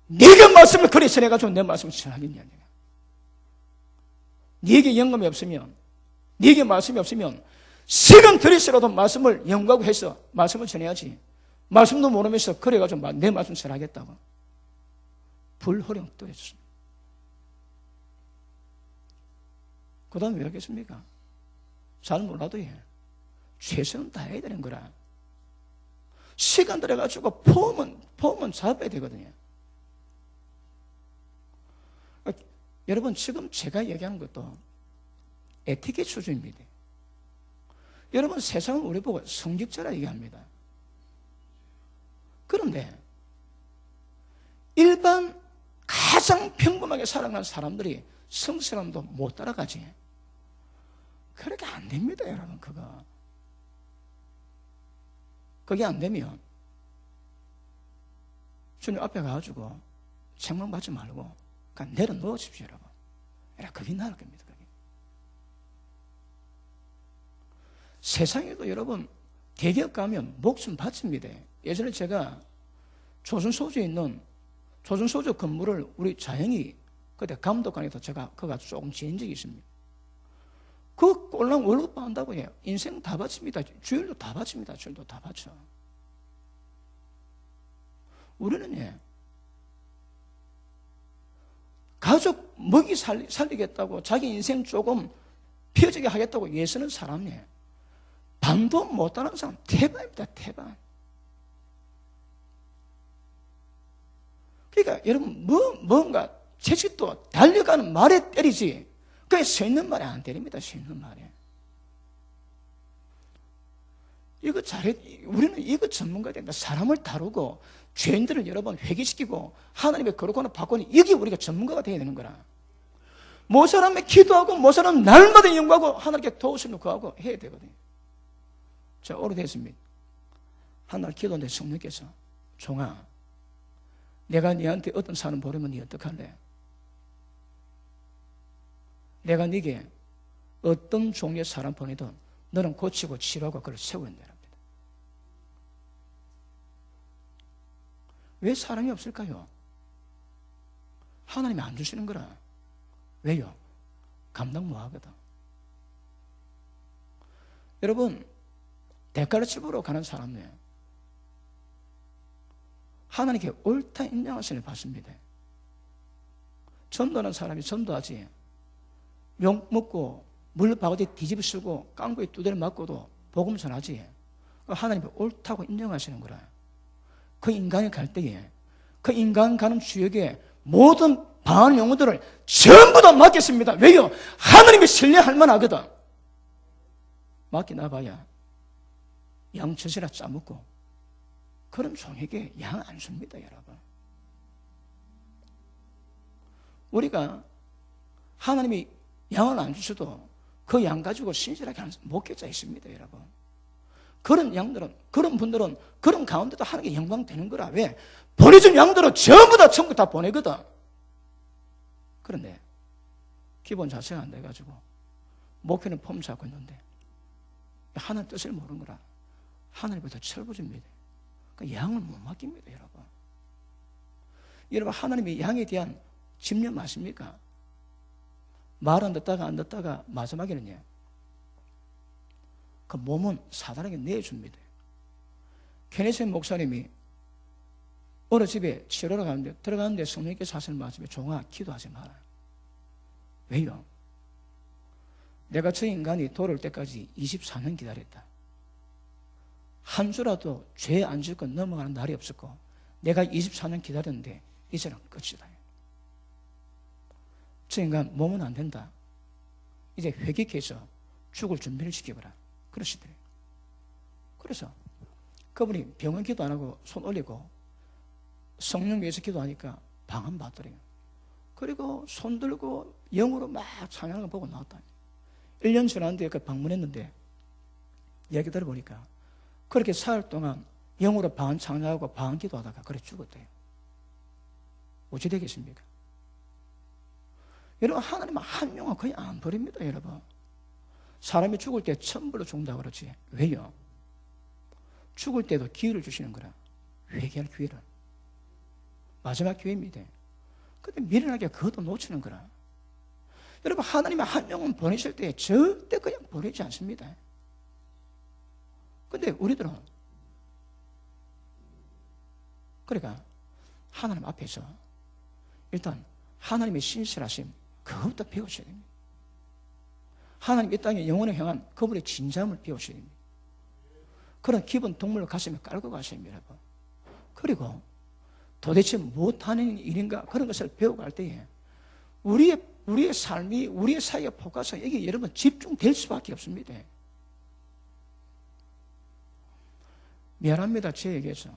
네가 말씀을 그리 전해가지고 내 말씀을 전하겠냐. 네게 영감이 없으면, 네게 말씀이 없으면 시간 들일수라도 말씀을 연구하고 해서 말씀을 전해야지. 말씀도 모르면서 그래가지고 내 말씀 전하겠다고 불호령 떨어졌습니다. 그 다음에 왜 하겠습니까? 잘 몰라도 최선은 다해야 되는 거라. 시간 들여가지고 폼은 잡아야 되거든요. 여러분, 지금 제가 얘기하는 것도 에티켓 수준입니다. 여러분, 세상은 우리 보고 성직자라 얘기합니다. 그런데 일반 가장 평범하게 살아가는 사람들이 성스러움도 못 따라가지. 그렇게 안 됩니다, 여러분. 그게 안 되면 주님 앞에 가가지고 책망 받지 말고 그냥 내려놓으십시오, 여러분. 그게 나을 겁니다. 그게. 세상에도 여러분 대기업 가면 목숨 바칩니다. 예전에 제가 조선소주에 있는 조선소주 건물을 우리 자영이 그때 감독관에서 제가 그거 가지고 조금 지은 적이 있습니다. 그 꼴랑 월급 받는다고 해요. 인생 다 바칩니다. 주일도 다 바칩니다. 주일도 다 바쳐. 우리는 가족 먹이 살리겠다고 자기 인생 조금 펴지게 하겠다고 애쓰는 사람이 반도 못하는 사람 태반입니다. 태반. 그러니까 여러분 뭔가 채찍도 달려가는 말에 때리지 그게 서 있는 말에 안 때립니다. 서 있는 말에. 이거 우리는 이거 전문가가 된다. 사람을 다루고 죄인들을 여러분 회개시키고 하나님의 거룩함을 바꾸는 이게 우리가 전문가가 되어야 되는 거라. 모사람에 기도하고 모사람 날마다 연구하고 하나님께 도우심을 구하고 해야 되거든요. 자, 오래됐습니다. 하나님 기도하는데 성령께서 종아, 내가 네한테 어떤 사람 보내면 네 어떡할래? 내가 네게 어떤 종류의 사람 보내든 너는 고치고 치료하고 그걸 세워야 된답니다. 왜 사람이 없을까요? 하나님이 안 주시는 거라. 왜요? 감당 못하거든. 여러분, 대가를 집으러 가는 사람은 하나님께 옳다 인정하시는 받습니다. 전도하는 사람이 전도하지 욕 먹고 물 바가지 뒤집어 쓰고 깡부에 두드려 맞고도 복음 전하지 하나님이 옳다고 인정하시는 거라. 그 인간이 갈 때에 그 인간 가는 지역에 모든 방언 용어들을 전부 다 맡겼습니다. 왜요? 하나님이 신뢰할 만하거든. 맡겨놔봐야 양 젖이라 짜먹고 그런 종에게 양 안 줍니다, 여러분. 우리가 하나님이 양을 안 주셔도 그 양 가지고 신실하게 하는 목회자 있습니다, 여러분. 그런 양들은, 그런 분들은 그런 가운데도 하나님께 영광 되는 거라. 왜? 보내준 양들은 전부 다 천국 다 보내거든. 그런데 기본 자세가 안 돼가지고 목회는 폼 잡고 있는데 하나님 뜻을 모르는 거라. 하나님부터 철부집니다. 그러니까 양을 못 맡깁니다, 여러분. 여러분, 하나님이 양에 대한 집념 맞습니까? 말 안 듣다가 안 듣다가 마지막에는요, 그 몸은 사단에게 내줍니다. 케네센 목사님이 어느 집에 치료를 가는데 들어가는데 성령께서 하시는 말씀에 종아, 기도하지 마라. 왜요? 내가 저 인간이 돌아올 때까지 24년 기다렸다. 한 주라도 죄 안 짓고 넘어가는 날이 없었고 내가 24년 기다렸는데 이제는 끝이다. 저 인간 몸은 안 된다. 이제 회개해서 죽을 준비를 시켜보라. 그러시더래요. 그래서 그분이 병원 기도 안 하고 손 올리고 성령 위해서 기도하니까 방언 받더래요. 그리고 손 들고 영으로 막 찬양하는 거 보고 나왔다. 1년 지났는데 그 방문했는데 얘기 들어보니까 그렇게 4일 동안 영으로 방언 창조하고 방언 기도하다가 그래 죽었대요. 어찌 되겠습니까? 여러분, 하나님은 한 명은 거의 안 버립니다, 여러분. 사람이 죽을 때 천불로 죽는다고 그러지. 왜요? 죽을 때도 기회를 주시는 거라. 회개할 기회를. 마지막 기회입니다. 근데 미련하게 그것도 놓치는 거라. 여러분, 하나님이 한 명은 보내실 때 절대 그냥 보내지 않습니다. 근데 우리들은 그러니까 하나님 앞에서 일단 하나님의 신실하심 그것부터 배우셔야 됩니다. 하나님 이 땅에 영원히 향한 그분의 진정함을 배우셔야 됩니다. 그런 기본 동물을 가슴에 깔고 가셔야 됩니다. 그리고 도대체 못하는 일인가 그런 것을 배워갈 때에 우리의 삶이 우리의 사이에 포커스 이게 여러분 집중될 수밖에 없습니다. 미안합니다. 제 얘기해서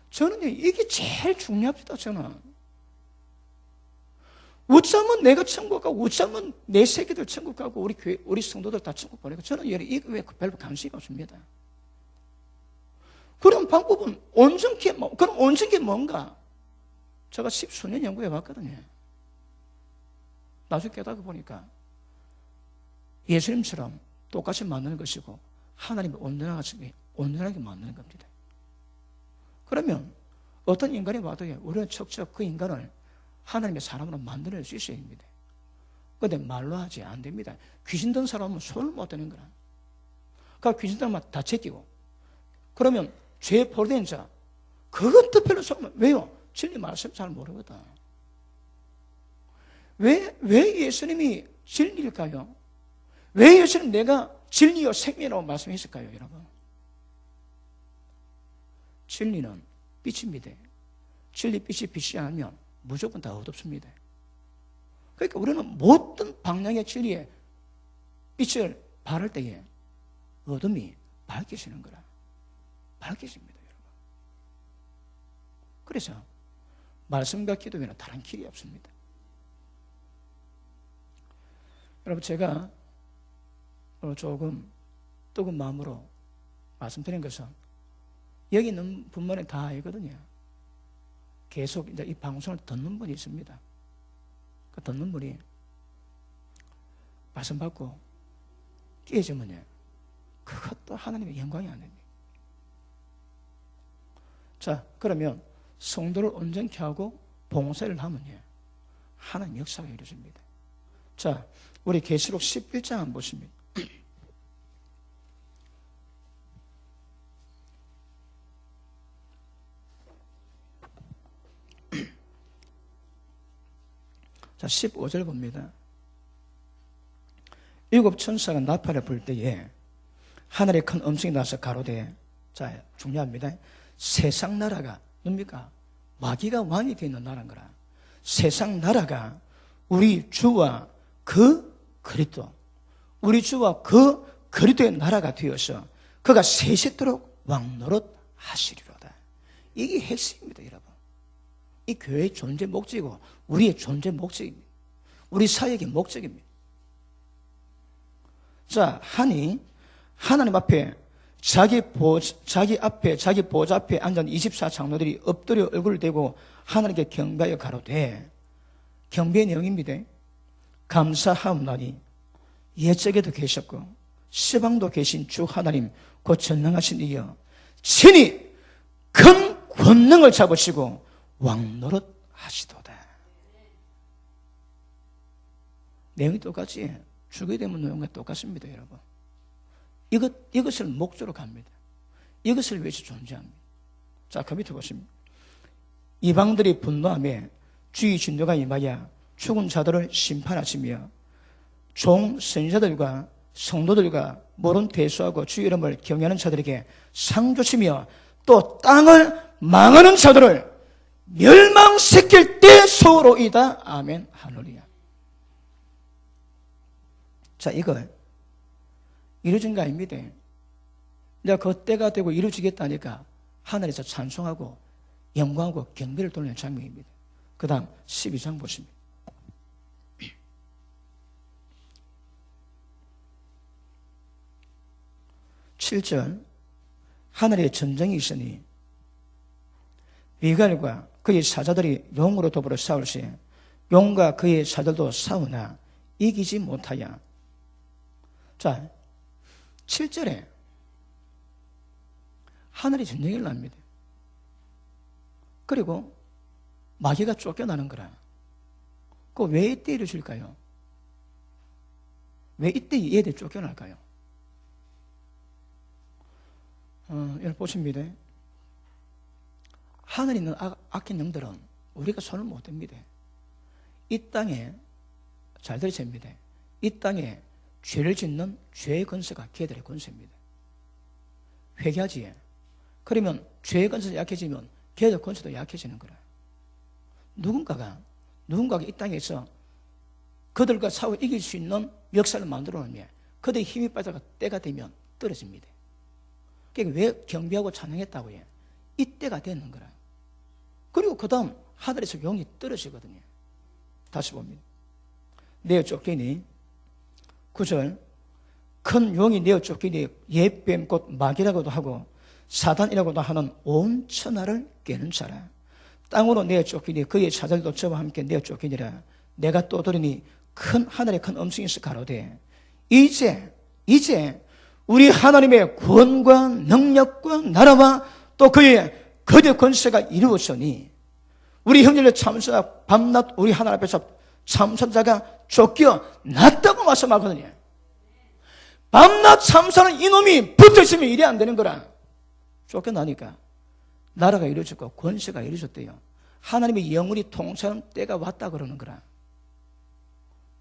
저는 이게 제일 중요합니다. 저는 어쩌면 내가 천국 가고 어쩌면 내 새끼들 천국 가고 우리 교회 우리 성도들 다 천국 보내고 저는 이거 왜 별로 관심이 없습니다. 그런 방법은 온전히 그럼 온전히 뭔가 제가 10수년 연구해 봤거든요. 나중에 깨닫고 보니까 예수님처럼 똑같이 만드는 것이고 하나님이 온전하게 만드는 겁니다. 그러면 어떤 인간이 와도 우리는 척척 그 인간을 하나님의 사람으로 만들어낼 수 있어야 됩니다. 그런데 말로 하지 안 됩니다. 귀신 든 사람은 손을 못 대는 거라. 그러니까 귀신 든 사람은 다 제끼고 그러면 죄에 포로된 자 그것도 별로 손을 왜요? 진리 말씀 잘 모르거든. 왜 예수님이 진리일까요? 왜 예수님 내가 진리요 생명이라고 말씀했을까요, 여러분? 진리는 빛입니다. 진리 빛이 빛이 아니면 무조건 다 어둡습니다. 그러니까 우리는 모든 방향의 진리에 빛을 발할 때에 어둠이 밝혀지는 거라. 밝혀집니다, 여러분. 그래서 말씀과 기도 외에는 다른 길이 없습니다. 여러분, 제가 조금 뜨거운 마음으로 말씀드린 것은 여기 있는 분만에 다 알거든요. 계속 이제 이 방송을 듣는 분이 있습니다. 그 듣는 분이 말씀 받고 깨지면요, 그것도 하나님의 영광이 아닙니다. 자, 그러면 성도를 온전케 하고 봉사를 하면요, 하나님 역사가 이루어집니다. 자, 우리 계시록 11장 한번 보십니다. 자, 15절 봅니다. 7 천사가 나팔을 불 때에 하늘에 큰 음성이 나서 가로되, 자, 중요합니다. 세상 나라가 뭡니까? 마귀가 왕이 되어 있는 나라인 거라. 세상 나라가 우리 주와 그 그리스도, 우리 주와 그 그리스도의 나라가 되어서 그가 세세토록 왕노릇 하시리로다. 이게 핵심입니다, 여러분. 이 교회의 존재 목적이고 우리의 존재 목적입니다. 우리 사역의 목적입니다. 자, 하나님 앞에 자기 보좌 앞에 앉은 24장로들이 엎드려 얼굴을 대고 하나님께 경배하여 가로되, 경배의 내용입니다. 감사하옵나니 옛적에도 계셨고 시방도 계신 주 하나님 곧 전능하신 이여 친히 큰 권능을 잡으시고 왕노릇 하시도다. 내용이 똑같이 주게 되면 내용과 똑같습니다, 여러분. 이것을 목적으로 갑니다. 이것을 위해서 존재합니다. 자, 그 밑에 보십니다. 이방들이 분노하며 주의 진노가 임하여 죽은 자들을 심판하시며 종 선지자들과 성도들과 모른 대수하고 주의 이름을 경외하는 자들에게 상 주시며 또 땅을 망하는 자들을 멸망시킬 때 소로이다. 아멘. 할렐루야. 자, 이거 이루어진 거 아닙니다. 내가 그 때가 되고 이루어지겠다니까 하늘에서 찬송하고 영광하고 경배를 돌리는 장면입니다. 그 다음 12장 보십니다. 7절 하늘에 전쟁이 있으니 미갈과 그의 사자들이 용으로 더불어 싸울 시에 용과 그의 사자들도 싸우나 이기지 못하여. 자, 7절에 하늘이 전쟁이 일어납니다. 그리고 마귀가 쫓겨나는 거라. 그 왜 이때 이루어질까요? 왜 이때 얘들 쫓겨날까요? 여러분 보십니다. 하늘에 있는 악한 영들은 우리가 손을 못 댑니다. 이 땅에, 잘 들으십니다. 이 땅에 죄를 짓는 죄의 권세가 걔들의 권세입니다. 회개하지. 그러면 죄의 권세가 약해지면 걔들 권세도 약해지는 거라. 누군가가 이 땅에서 그들과 싸워 이길 수 있는 역사를 만들어 놓으면 그들의 힘이 빠져가 때가 되면 떨어집니다. 그러니까 왜 경배하고 찬양했다고 해? 이때가 되는 거라. 그리고 그 다음 하늘에서 용이 떨어지거든요. 다시 봅니다. 내어 쫓기니 9절 큰 용이 내어 쫓기니 옛뱀 곧 마귀라고도 하고 사단이라고도 하는 온 천하를 깨는 자라. 땅으로 내어 쫓기니 그의 사자들도 저와 함께 내어 쫓기니라. 내가 또 들으니 큰 하늘에 큰 음성에서 가로되 이제 우리 하나님의 구원과 능력과 나라와 또 그의 거대 권세가 이루어졌으니 우리 형제들 참선자 밤낮 우리 하나님 앞에서 참선자가 쫓겨났다고 말씀하거든요. 밤낮 참선하는 이놈이 붙어있으면 일이 안 되는 거라. 쫓겨나니까 나라가 이루어졌고 권세가 이루어졌대요. 하나님의 영원히 통치하는 때가 왔다 그러는 거라.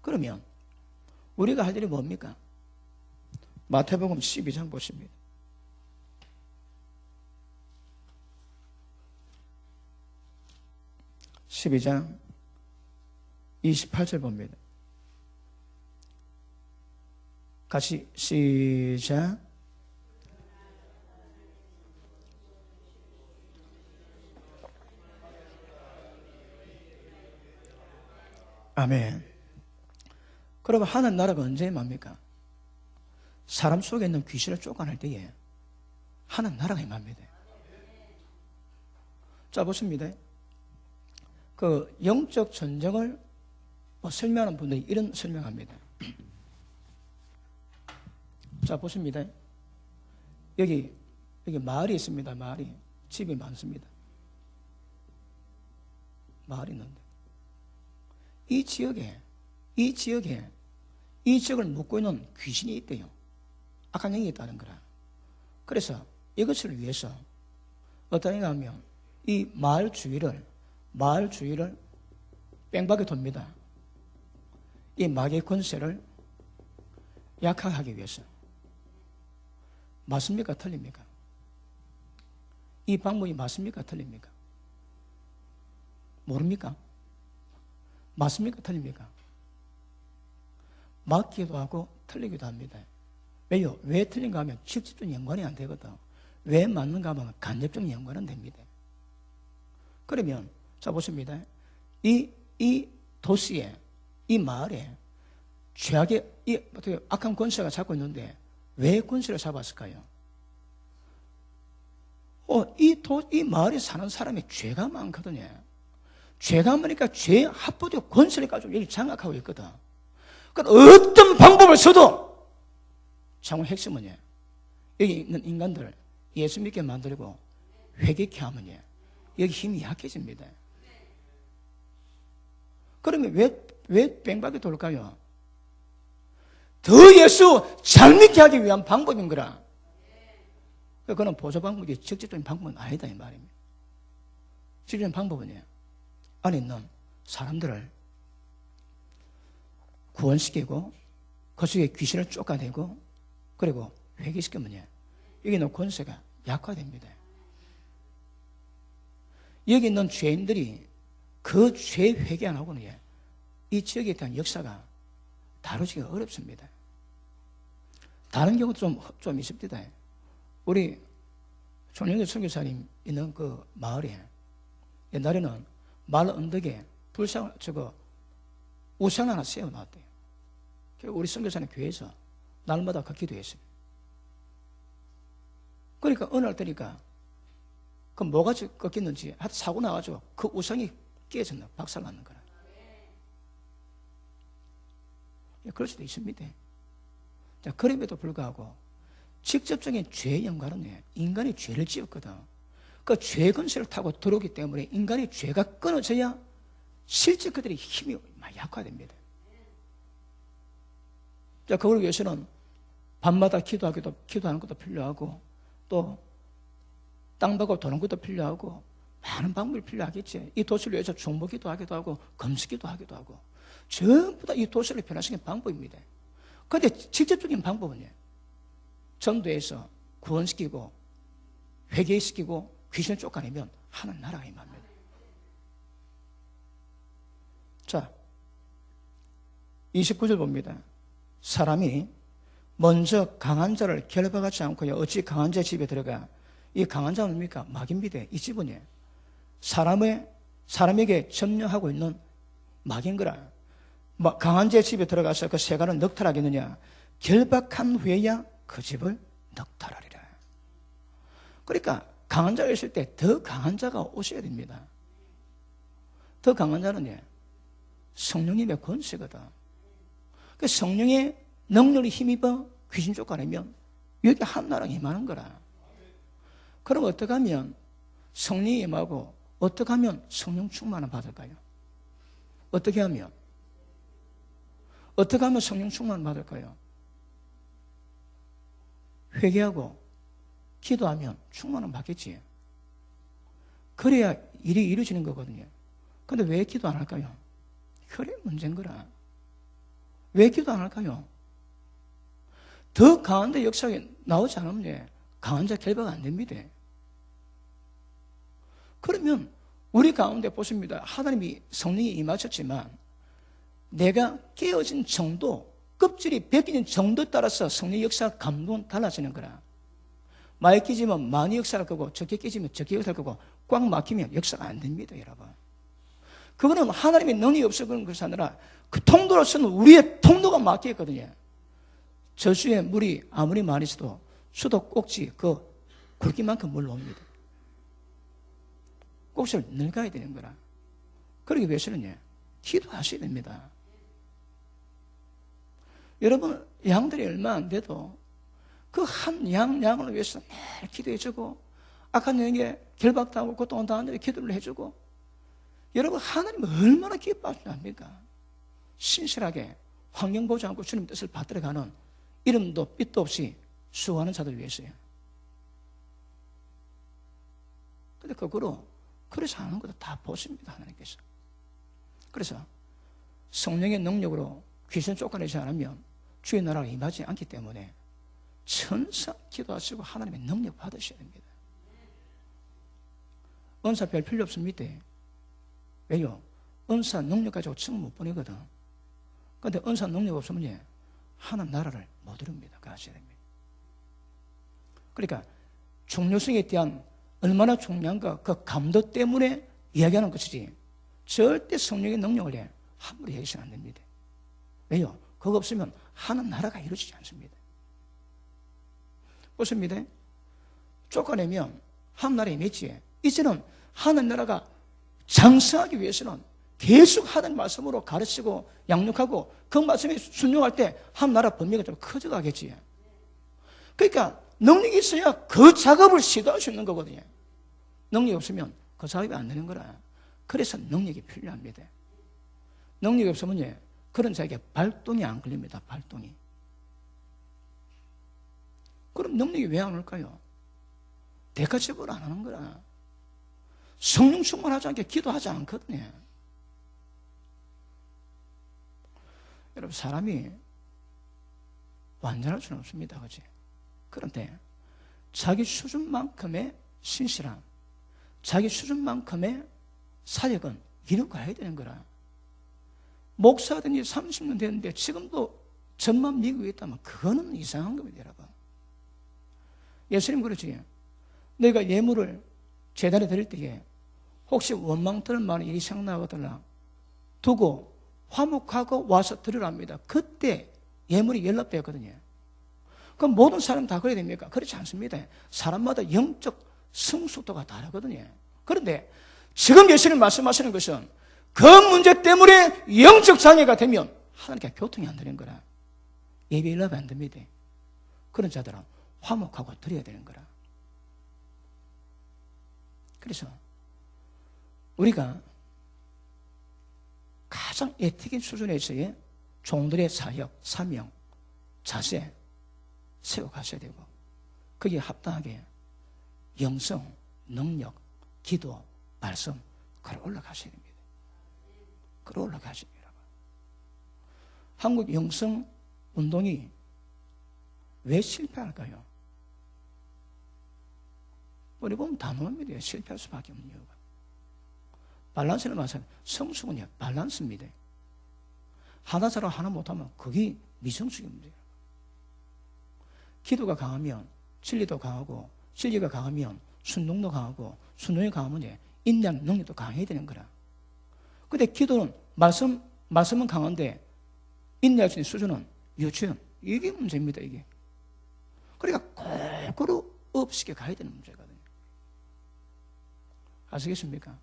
그러면 우리가 할 일이 뭡니까? 마태복음 12장 보십니다. (12장) 28절 봅니다. 같이 시작. 아멘. 그러면 하나님 나라가 언제 임합니까? 사람 속에 있는 귀신을 쫓아낼 때에 하나님 나라가 임합니다. 자, 보십니다. 그 영적 전쟁을 설명하는 분들이 이런 설명합니다. 자, 보십니다. 여기 마을이 있습니다. 마을이. 집이 많습니다. 마을이 있는데 이 지역을 묶고 있는 귀신이 있대요. 악한 영이 있다는 거라. 그래서 이것을 위해서 어떤 애가 하면 이 마을 주위를 뺑박이 돕니다. 이 마귀의 권세를 약하게 하기 위해서. 맞습니까? 틀립니까? 이 방법이 맞습니까? 틀립니까? 모릅니까? 맞습니까? 틀립니까? 맞기도 하고 틀리기도 합니다. 왜요? 왜 틀린가 하면 직접적인 연관이 안 되거든. 왜 맞는가 하면 간접적인 연관은 됩니다. 그러면 자 보십니다. 이 도시에, 이 마을에 죄악의 어떻게 악한 권세가 잡고 있는데 왜 권세를 잡았을까요? 이 마을에 사는 사람이 죄가 많거든요. 죄가 많으니까 죄 합법적 권세를 가지고 여기 장악하고 있거든. 그러니까 어떤 방법을 써도 정말 핵심은 여기 있는 인간들 예수 믿게 만들고 회개케 하면 여기 힘이 약해집니다. 그러면 왜 뺑박이 돌까요? 더 예수 잘 믿게 하기 위한 방법인 거라. 그거는 보조 방법이 직접적인 방법은 아니다 이 말입니다. 직접적인 방법은 안에 있는 사람들을 구원시키고 그 속에 귀신을 쫓아내고 그리고 회개시키면 여기 있는 권세가 약화됩니다. 여기 있는 죄인들이 그 죄 회개 안 하고는 이 지역에 대한 역사가 다루기가 어렵습니다. 다른 경우도 좀 있습니다. 우리 총영대 선교사님 있는 그 마을에 옛날에는 마을 언덕에 우상 하나 세워놨대요. 우리 선교사님 교회에서 날마다 그 기도했어요. 그러니까 어느 날 되니까 그 뭐가 꺾였는지 하여튼 사고 나가지고 그 우상이 깨졌나 박살났는 거라. 그럴 수도 있습니다. 자, 그럼에도 불구하고 직접적인 죄의 연관은 인간이 죄를 지었거든. 그 죄 근세를 타고 들어오기 때문에 인간의 죄가 끊어져야 실제 그들의 힘이 많이 약화됩니다. 자, 그걸 위해서는 밤마다 기도하는 것도 필요하고 또 땅 받고 도는 것도 필요하고 많은 방법이 필요하겠지. 이 도시를 위해서 중보기도 하기도 하고 금식기도 하기도 하고 전부 다 이 도시를 변화시키는 방법입니다. 그런데 직접적인 방법은요, 전도해서 구원시키고 회개시키고 귀신을 쫓아내면 하는 나라가 임합니다. 자, 29절 봅니다. 사람이 먼저 강한 자를 결박하지 않고요, 어찌 강한 자의 집에 들어가. 이 강한 자는 뭡니까? 마귀입니다. 이 집은요, 사람에게 점령하고 있는 마귀인 거라. 강한 자의 집에 들어가서 그 세간을 넉탈하겠느냐? 결박한 후에야 그 집을 넉탈하리라. 그러니까 강한 자가 있을 때 더 강한 자가 오셔야 됩니다. 더 강한 자는 성령님의 권세거든. 그 성령의 능력을 힘입어 귀신 쫓아내면 여기 한나라가 임하는 거라. 그럼 어떻게 하면 성령이 임하고 어떻게 하면 성령 충만을 받을까요? 어떻게 하면 성령 충만을 받을까요? 회개하고 기도하면 충만은 받겠지. 그래야 일이 이루어지는 거거든요. 근데 왜 기도 안 할까요? 그래 문제인 거라. 왜 기도 안 할까요? 더 강한 데 역사가 나오지 않으면 강한 자 결박 안 됩니다. 그러면 우리 가운데 보십니다. 하나님이 성령이 임하셨지만 내가 깨어진 정도, 껍질이 벗기는 정도에 따라서 성령의 역사 감동은 달라지는 거라. 많이 끼지면 많이 역사할 거고 적게 끼지면 적게 역사할 거고 꽉 막히면 역사가 안 됩니다, 여러분. 그거는 하나님의 능력이 없어 그런 것이 아니라 그 통로로서는 우리의 통로가 막혀 있거든요. 저수에 물이 아무리 많이 있어도 수도 꼭지 그 굵기만큼 물러옵니다. 꼭지를 늙어야 되는 거라. 그러기 위해서는 기도하셔야 됩니다. 여러분, 양들이 얼마 안 돼도 그 한 양을 위해서 매일 기도해주고 악한 영에 결박당하고 고통당하는데 기도를 해주고, 여러분 하나님은 얼마나 기뻐하십니까? 신실하게 환경 보지 않고 주님 뜻을 받들어가는 이름도 빛도 없이 수고하는 자들 위해서요. 근데 거꾸로 그래서 하는 것도 다 보십니다, 하나님께서. 그래서 성령의 능력으로 귀신 쫓아내지 않으면 주의 나라가 임하지 않기 때문에 천사 기도하시고 하나님의 능력 받으셔야 됩니다. 은사 별 필요 없습니다. 왜요? 은사 능력 가지고 층 못 보내거든. 그런데 은사 능력 없으면 하나님 나라를 못 이룹니다. 가셔야 됩니다. 그러니까 중요성에 대한 얼마나 중요한가 그 감도 때문에 이야기하는 것이지 절대 성령의 능력을 함부로 얘기해서는 안 됩니다. 왜요? 그거 없으면 하나님 나라가 이루어지지 않습니다. 보십니다. 쫓아내면 하나님 나라에 맺지. 이제는 하나님 나라가 장성하기 위해서는 계속 하나님 말씀으로 가르치고 양육하고 그 말씀에 순종할 때 하나님 나라 범위가 좀 커져가겠지. 그러니까 능력이 있어야 그 작업을 시도할 수 있는 거거든요. 능력이 없으면 그 작업이 안 되는 거라. 그래서 능력이 필요합니다. 능력이 없으면 그런 자에게 발동이 안 걸립니다. 발동이. 그럼 능력이 왜 안 올까요? 대가 지불 안 하는 거라. 성령 충만하지 않게 기도하지 않거든요. 여러분, 사람이 완전할 수는 없습니다. 그렇지? 그런데 자기 수준만큼의 신실함, 자기 수준만큼의 사역은 이루어가야 되는 거라. 목사가 된 지 30년 됐는데 지금도 전만 미국에 있다면 그거는 이상한 겁니다, 여러분. 예수님 그러지. 너희가 예물을 제단에 드릴 때에 혹시 원망 들을 만한 일이 생각나거든요. 두고 화목하고 와서 드리랍니다. 그때 예물이 연락되었거든요. 그럼 모든 사람 다 그래야 됩니까? 그렇지 않습니다. 사람마다 영적 성숙도가 다르거든요. 그런데 지금 예수님 말씀하시는 것은 그 문제 때문에 영적 장애가 되면 하나님께 교통이 안 되는 거라. 예배 일하면 안 됩니다. 그런 자들은 화목하고 드려야 되는 거라. 그래서 우리가 가장 에틱인 수준에서의 종들의 사역, 사명, 자세 세워가셔야 되고 거기에 합당하게 영성, 능력, 기도, 말씀 걸어 올라가셔야 됩니다. 걸어 올라가셔야 됩니다. 한국 영성 운동이 왜 실패할까요? 우리 보면 단호합니다. 실패할 수밖에 없는 이유가. 밸런스를 말하면 성숙은요, 밸런스입니다. 하나 잘하고 하나 못하면 그게 미성숙입니다. 기도가 강하면 진리도 강하고, 진리가 강하면 순종도 강하고, 순종이 강하면 인내하는 능력도 강해야 되는 거라. 근데 기도는 말씀은 강한데 인내할 수 있는 수준은 유치원. 이게 문제입니다, 이게. 그러니까 거꾸로 없게 가야 되는 문제거든요. 아시겠습니까?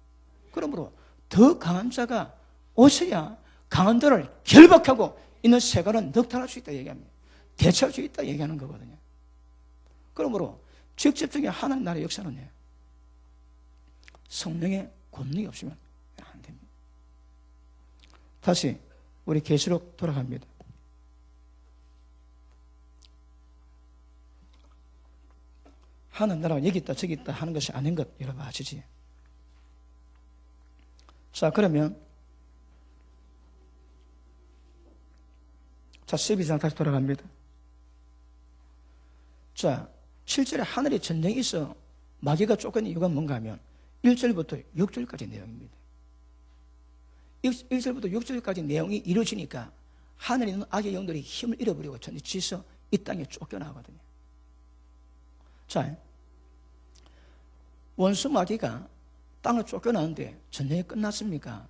그러므로 더 강한 자가 오셔야 강한 자를 결박하고 있는 세간은 넉탈할 수 있다 얘기합니다. 대처할 수 있다 얘기하는 거거든요. 그러므로 직접적인 하나님 나라의 역사는 성령의 권능이 없으면 안 됩니다. 다시 우리 계시록 돌아갑니다. 하나님 나라가 여기 있다 저기 있다 하는 것이 아닌 것 여러분 아시지? 자, 그러면 자, 12장 다시 돌아갑니다. 자, 실제로 하늘에 전쟁이 있어 마귀가 쫓겨난 이유가 뭔가 하면 1절부터 6절까지 내용입니다. 1절부터 6절까지 내용이 이루어지니까 하늘에 있는 악의 영들이 힘을 잃어버리고 전혀 지서 이 땅에 쫓겨나거든요. 자, 원수 마귀가 땅을 쫓겨나는데 전쟁이 끝났습니까?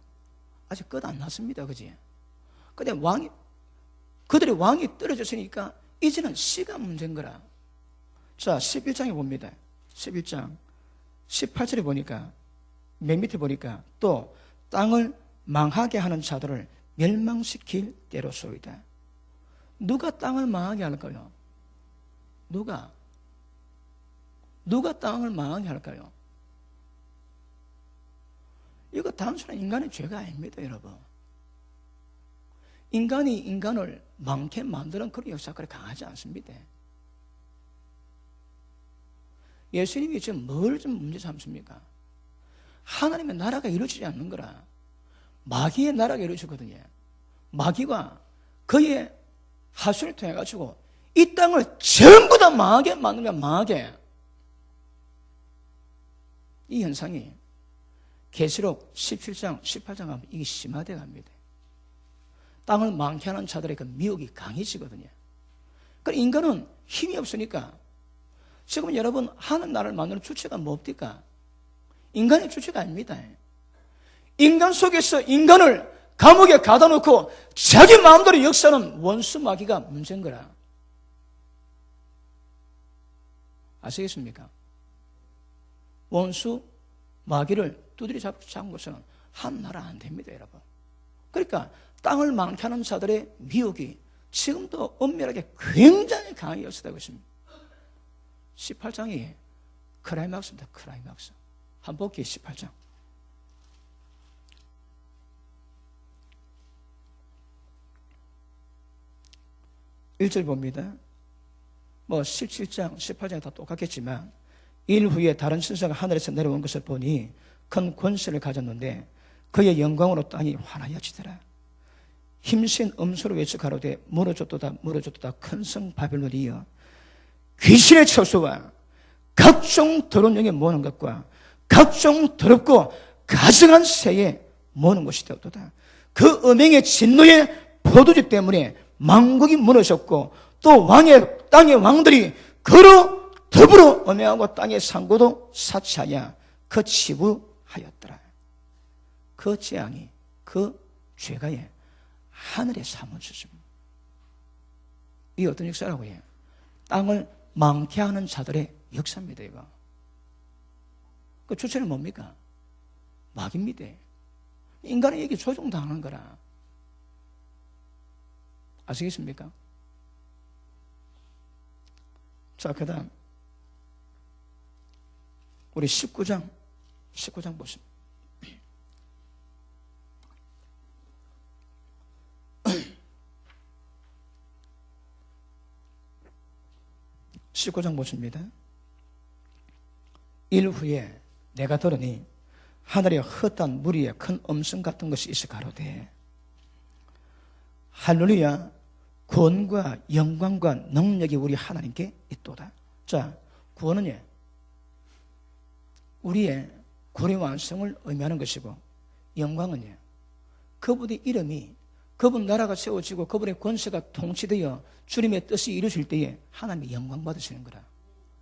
아직 끝 안 났습니다. 그지? 근데 그들의 왕이 떨어졌으니까 이제는 시간 문제인 거라. 자, 11장에 봅니다. 11장 18절에 보니까 맨 밑에 보니까 또 땅을 망하게 하는 자들을 멸망시킬 때로소이다. 누가 땅을 망하게 할까요? 누가 땅을 망하게 할까요? 이거 단순한 인간의 죄가 아닙니다, 여러분. 인간이 인간을 많게 만드는 그런 역사가 강하지 않습니다. 예수님이 지금 뭘 좀 문제 삼습니까? 하나님의 나라가 이루어지지 않는 거라. 마귀의 나라가 이루어지거든요. 마귀가 그의 하수를 통해 가지고 이 땅을 전부 다 망하게 만든 거야, 망하게. 이 현상이 계시록 17장, 18장 가면 이게 심화되어 갑니다. 땅을 망케 하는 자들의 그 미혹이 강해지거든요. 그러니까 인간은 힘이 없으니까 지금 여러분 하는 나라를 만드는 주체가 뭡니까? 인간의 주체가 아닙니다. 인간 속에서 인간을 감옥에 가다 놓고 자기 마음대로 역사하는 원수 마귀가 문제인 거라. 아시겠습니까? 원수 마귀를 두드려 잡은 것은 한 나라 안 됩니다, 여러분. 그러니까 땅을 망케 하는 자들의 미혹이 지금도 엄밀하게 굉장히 강하게 역사되고 있습니다. 18장이 크라이막스입니다. 크라이막스. 한번 볼게요. 18장. (1절) 봅니다. 17장, 18장이 다 똑같겠지만 일 후에 다른 천사가 하늘에서 내려온 것을 보니 큰 권세를 가졌는데 그의 영광으로 땅이 환하여지더라. 힘센 음소로 외쳐 가로되 무너졌도다 무너졌도다 큰 성 바벨론이여 귀신의 처소와 각종 더러운 영에 모는 것과 각종 더럽고 가증한 새에 모는 것이 되었도다. 그 음행의 진노의 포도주 때문에 만국이 무너졌고 또 땅의 왕들이 그로 더불어 음행하고 땅의 상고도 사치하여 그 치부하였더라. 그 재앙이 그 죄가 하늘에 사무쳤습니다. 이 어떤 역사라고 해요? 땅을 망케 하는 자들의 역사입니다. 이거. 그 주체는 뭡니까? 마귀입니다. 인간의 얘기 조종당하는 거라. 아시겠습니까? 자, 그 다음 우리 19장 보십니다. 19장 보십니다. 일후에 내가 들으니 하늘에 헛단 무리에 큰 음성 같은 것이 있어 가로되 할렐루야, 구원과 영광과 능력이 우리 하나님께 있도다. 자, 구원은 우리의 구원의 완성을 의미하는 것이고, 영광은 그분의 이름이, 그분 나라가 세워지고 그분의 권세가 통치되어 주님의 뜻이 이루어질 때에 하나님이 영광 받으시는 거라.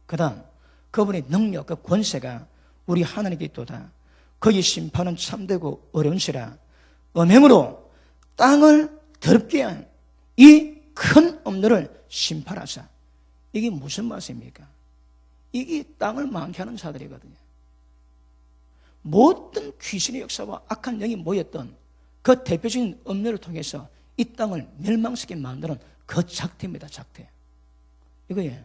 그 다음 그분의 능력, 그 권세가 우리 하나님께 있도다. 그의 심판은 참되고 어려운 시라. 음행으로 땅을 더럽게 한 이 큰 엄노를 심판하사. 이게 무슨 말씀입니까? 이게 땅을 망케 하는 자들이거든요. 모든 귀신의 역사와 악한 영이 모였던 그 대표적인 음료를 통해서 이 땅을 멸망시키게 만드는 그 작태입니다. 작태. 이거에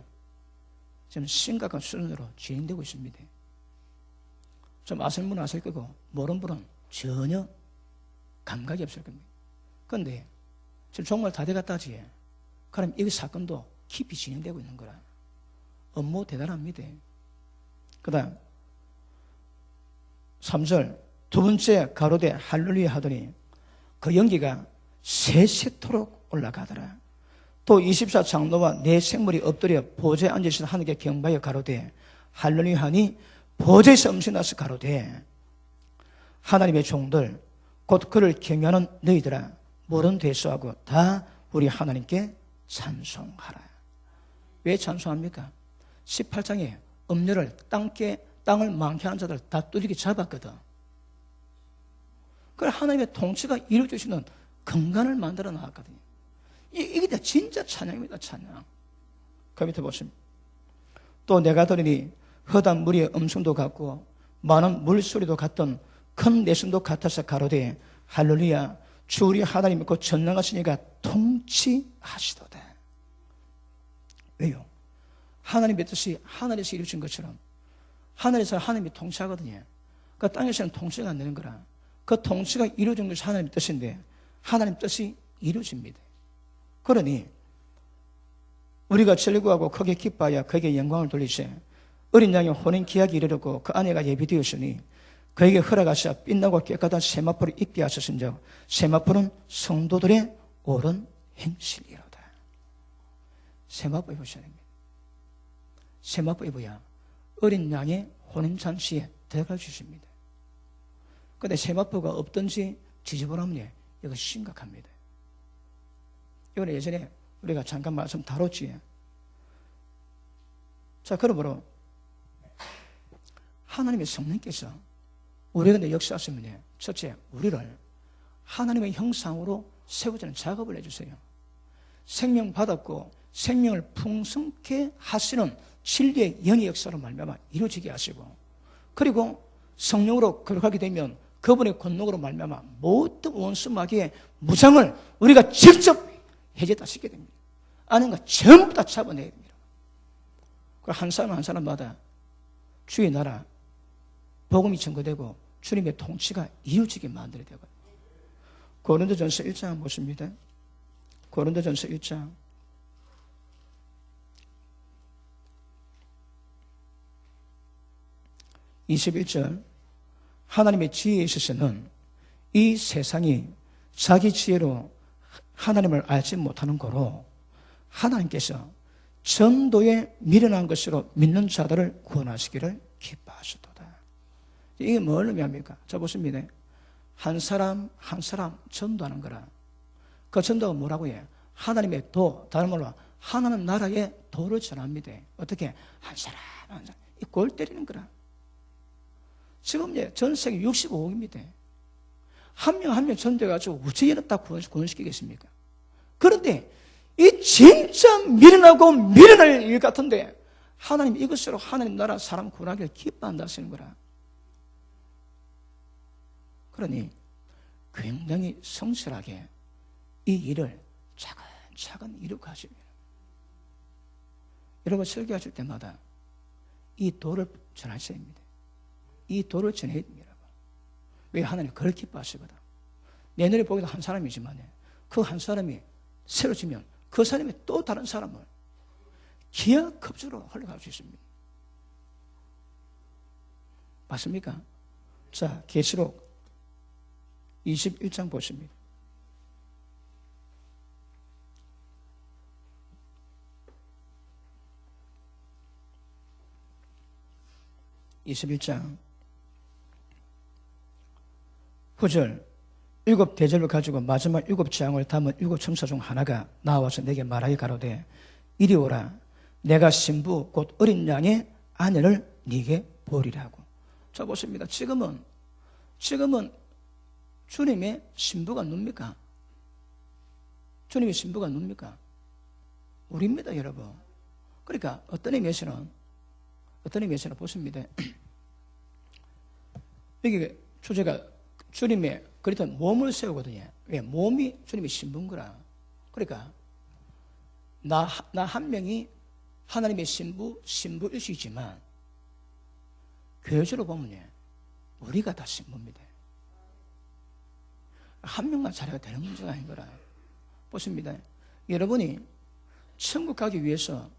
지금 심각한 수준으로 진행되고 있습니다. 좀 아시는 분은 아실 거고 모르는 분은 전혀 감각이 없을 겁니다. 그런데 지금 정말 다 돼갔다지. 그럼 이 사건도 깊이 진행되고 있는 거라. 업무 대단합니다. 그 다음 3절 두 번째 가로되 할렐루야 하더니 그 연기가 세세토록 올라가더라. 또 24장로와 네 생물이 엎드려 보좌에 앉으신 하늘께 경배하여 가로되 할렐루야 하니 보좌에서 음성이 나서 가로되 하나님의 종들 곧 그를 경외하는 너희들아 모든 대수하고 다 우리 하나님께 찬송하라. 왜 찬송합니까? 18장에 음료를 땅을 망케 하는 자들 다 뚜렷이 잡았거든. 그래서 하나님의 통치가 이루어지시는 근간을 만들어 나왔거든요. 이게 진짜 찬양입니다. 찬양. 그 밑에 보시면 또 내가 들으니 허단 무리의 음성도 같고 많은 물소리도 같던 큰 내성도 같아서 가로되 할렐루야 주 우리 하나님 곧 전능하시니가 통치하시도다. 왜요? 하나님의 뜻이 하늘에서 이루어진 것처럼 하늘에서 하나님이 통치하거든요. 그 땅에서는 통치가 안 되는 거라. 그 통치가 이루어진 것이 하나님의 뜻인데 하나님 뜻이 이루어집니다. 그러니 우리가 즐거워하고 크게 기뻐하여 그에게 영광을 돌리세. 어린 양의 혼인 기약이 이르렀고 그 아내가 예비되었으니 그에게 허락하사 빛나고 깨끗한 세마포를 입게 하셨은즉 세마포는 성도들의 옳은 행실이로다. 세마포 입으셔야 됩니다. 세마포 입어야 어린 양의 혼인 잔치에 들어갈 수 있습니다. 그런데 세마포가 없든지 지저분하면 이거 심각합니다. 이거는 예전에 우리가 잠깐 말씀 다뤘지. 자, 그러므로 하나님의 성령께서 우리가 역사하시면 첫째, 우리를 하나님의 형상으로 세우자는 작업을 해주세요. 생명 받았고 생명을 풍성케 하시는 진리의 영의 역사로 말미암아 이루어지게 하시고, 그리고 성령으로 거룩하게 되면 그분의 권능으로 말미암아 모든 원수 마귀의 무장을 우리가 직접 해제다 시키게 됩니다. 아는 거 전부 다 잡아내야 됩니다. 한 사람 한 사람마다 주의 나라 복음이 증거되고 주님의 통치가 이루어지게 만들어야 되거든요. 고린도전서 1장 보십니다. 고린도전서 1장 21절 하나님의 지혜에 있어서는 이 세상이 자기 지혜로 하나님을 알지 못하는 거로 하나님께서 전도에 미련한 것으로 믿는 자들을 구원하시기를 기뻐하셨도다. 이게 뭘 의미합니까? 자, 보십니다. 한 사람 한 사람 전도하는 거라. 그 전도가 뭐라고 해요? 하나님의 도, 다른 말로 하나님 나라의 도를 전합니다. 어떻게? 한 사람 한 사람 이 골 때리는 거라. 지금 전 세계 65억입니다. 한 명 한 명 전도해가지고 어찌 이렇다 구원시키겠습니까? 그런데 이 진짜 미련하고 미련할 일 같은데 하나님 이것으로 하나님 나라 사람 구원하기를 기뻐한다 하시는 거라. 그러니 굉장히 성실하게 이 일을 차근차근 이룩하십니다. 여러분 설교하실 때마다 이 도를 전하셔야 합니다. 이 도를 전해야 됩니다. 왜? 하나님 그걸 기뻐하시거든. 내 눈에 보기도 한 사람이지만 그 한 사람이 세워지면 그 사람이 또 다른 사람을 기하급수로 흘러갈 수 있습니다. 맞습니까? 자, 계시록 21장 보십니다. 21장 9절, 7 대접을 가지고 마지막 7 재앙을 담은 7 천사 중 하나가 나와서 내게 말하기 가로되 이리 오라. 내가 신부 곧 어린 양의 아내를 네게 보리라고. 자 보십니다. 지금은 주님의 신부가 누굽니까? 주님의 신부가 누굽니까? 우리입니다, 여러분. 그러니까 어떤 의미에서는 보십니다. 여기 주제가 주님의 그렇던 몸을 세우거든요. 왜? 몸이 주님의 신부인 거라. 그러니까 나 한 명이 하나님의 신부일 수 있지만 교회적으로 보면 우리가 다 신부입니다. 한 명만 잘해야 되는 문제가 아닌 거라. 보십니다. 여러분이 천국 가기 위해서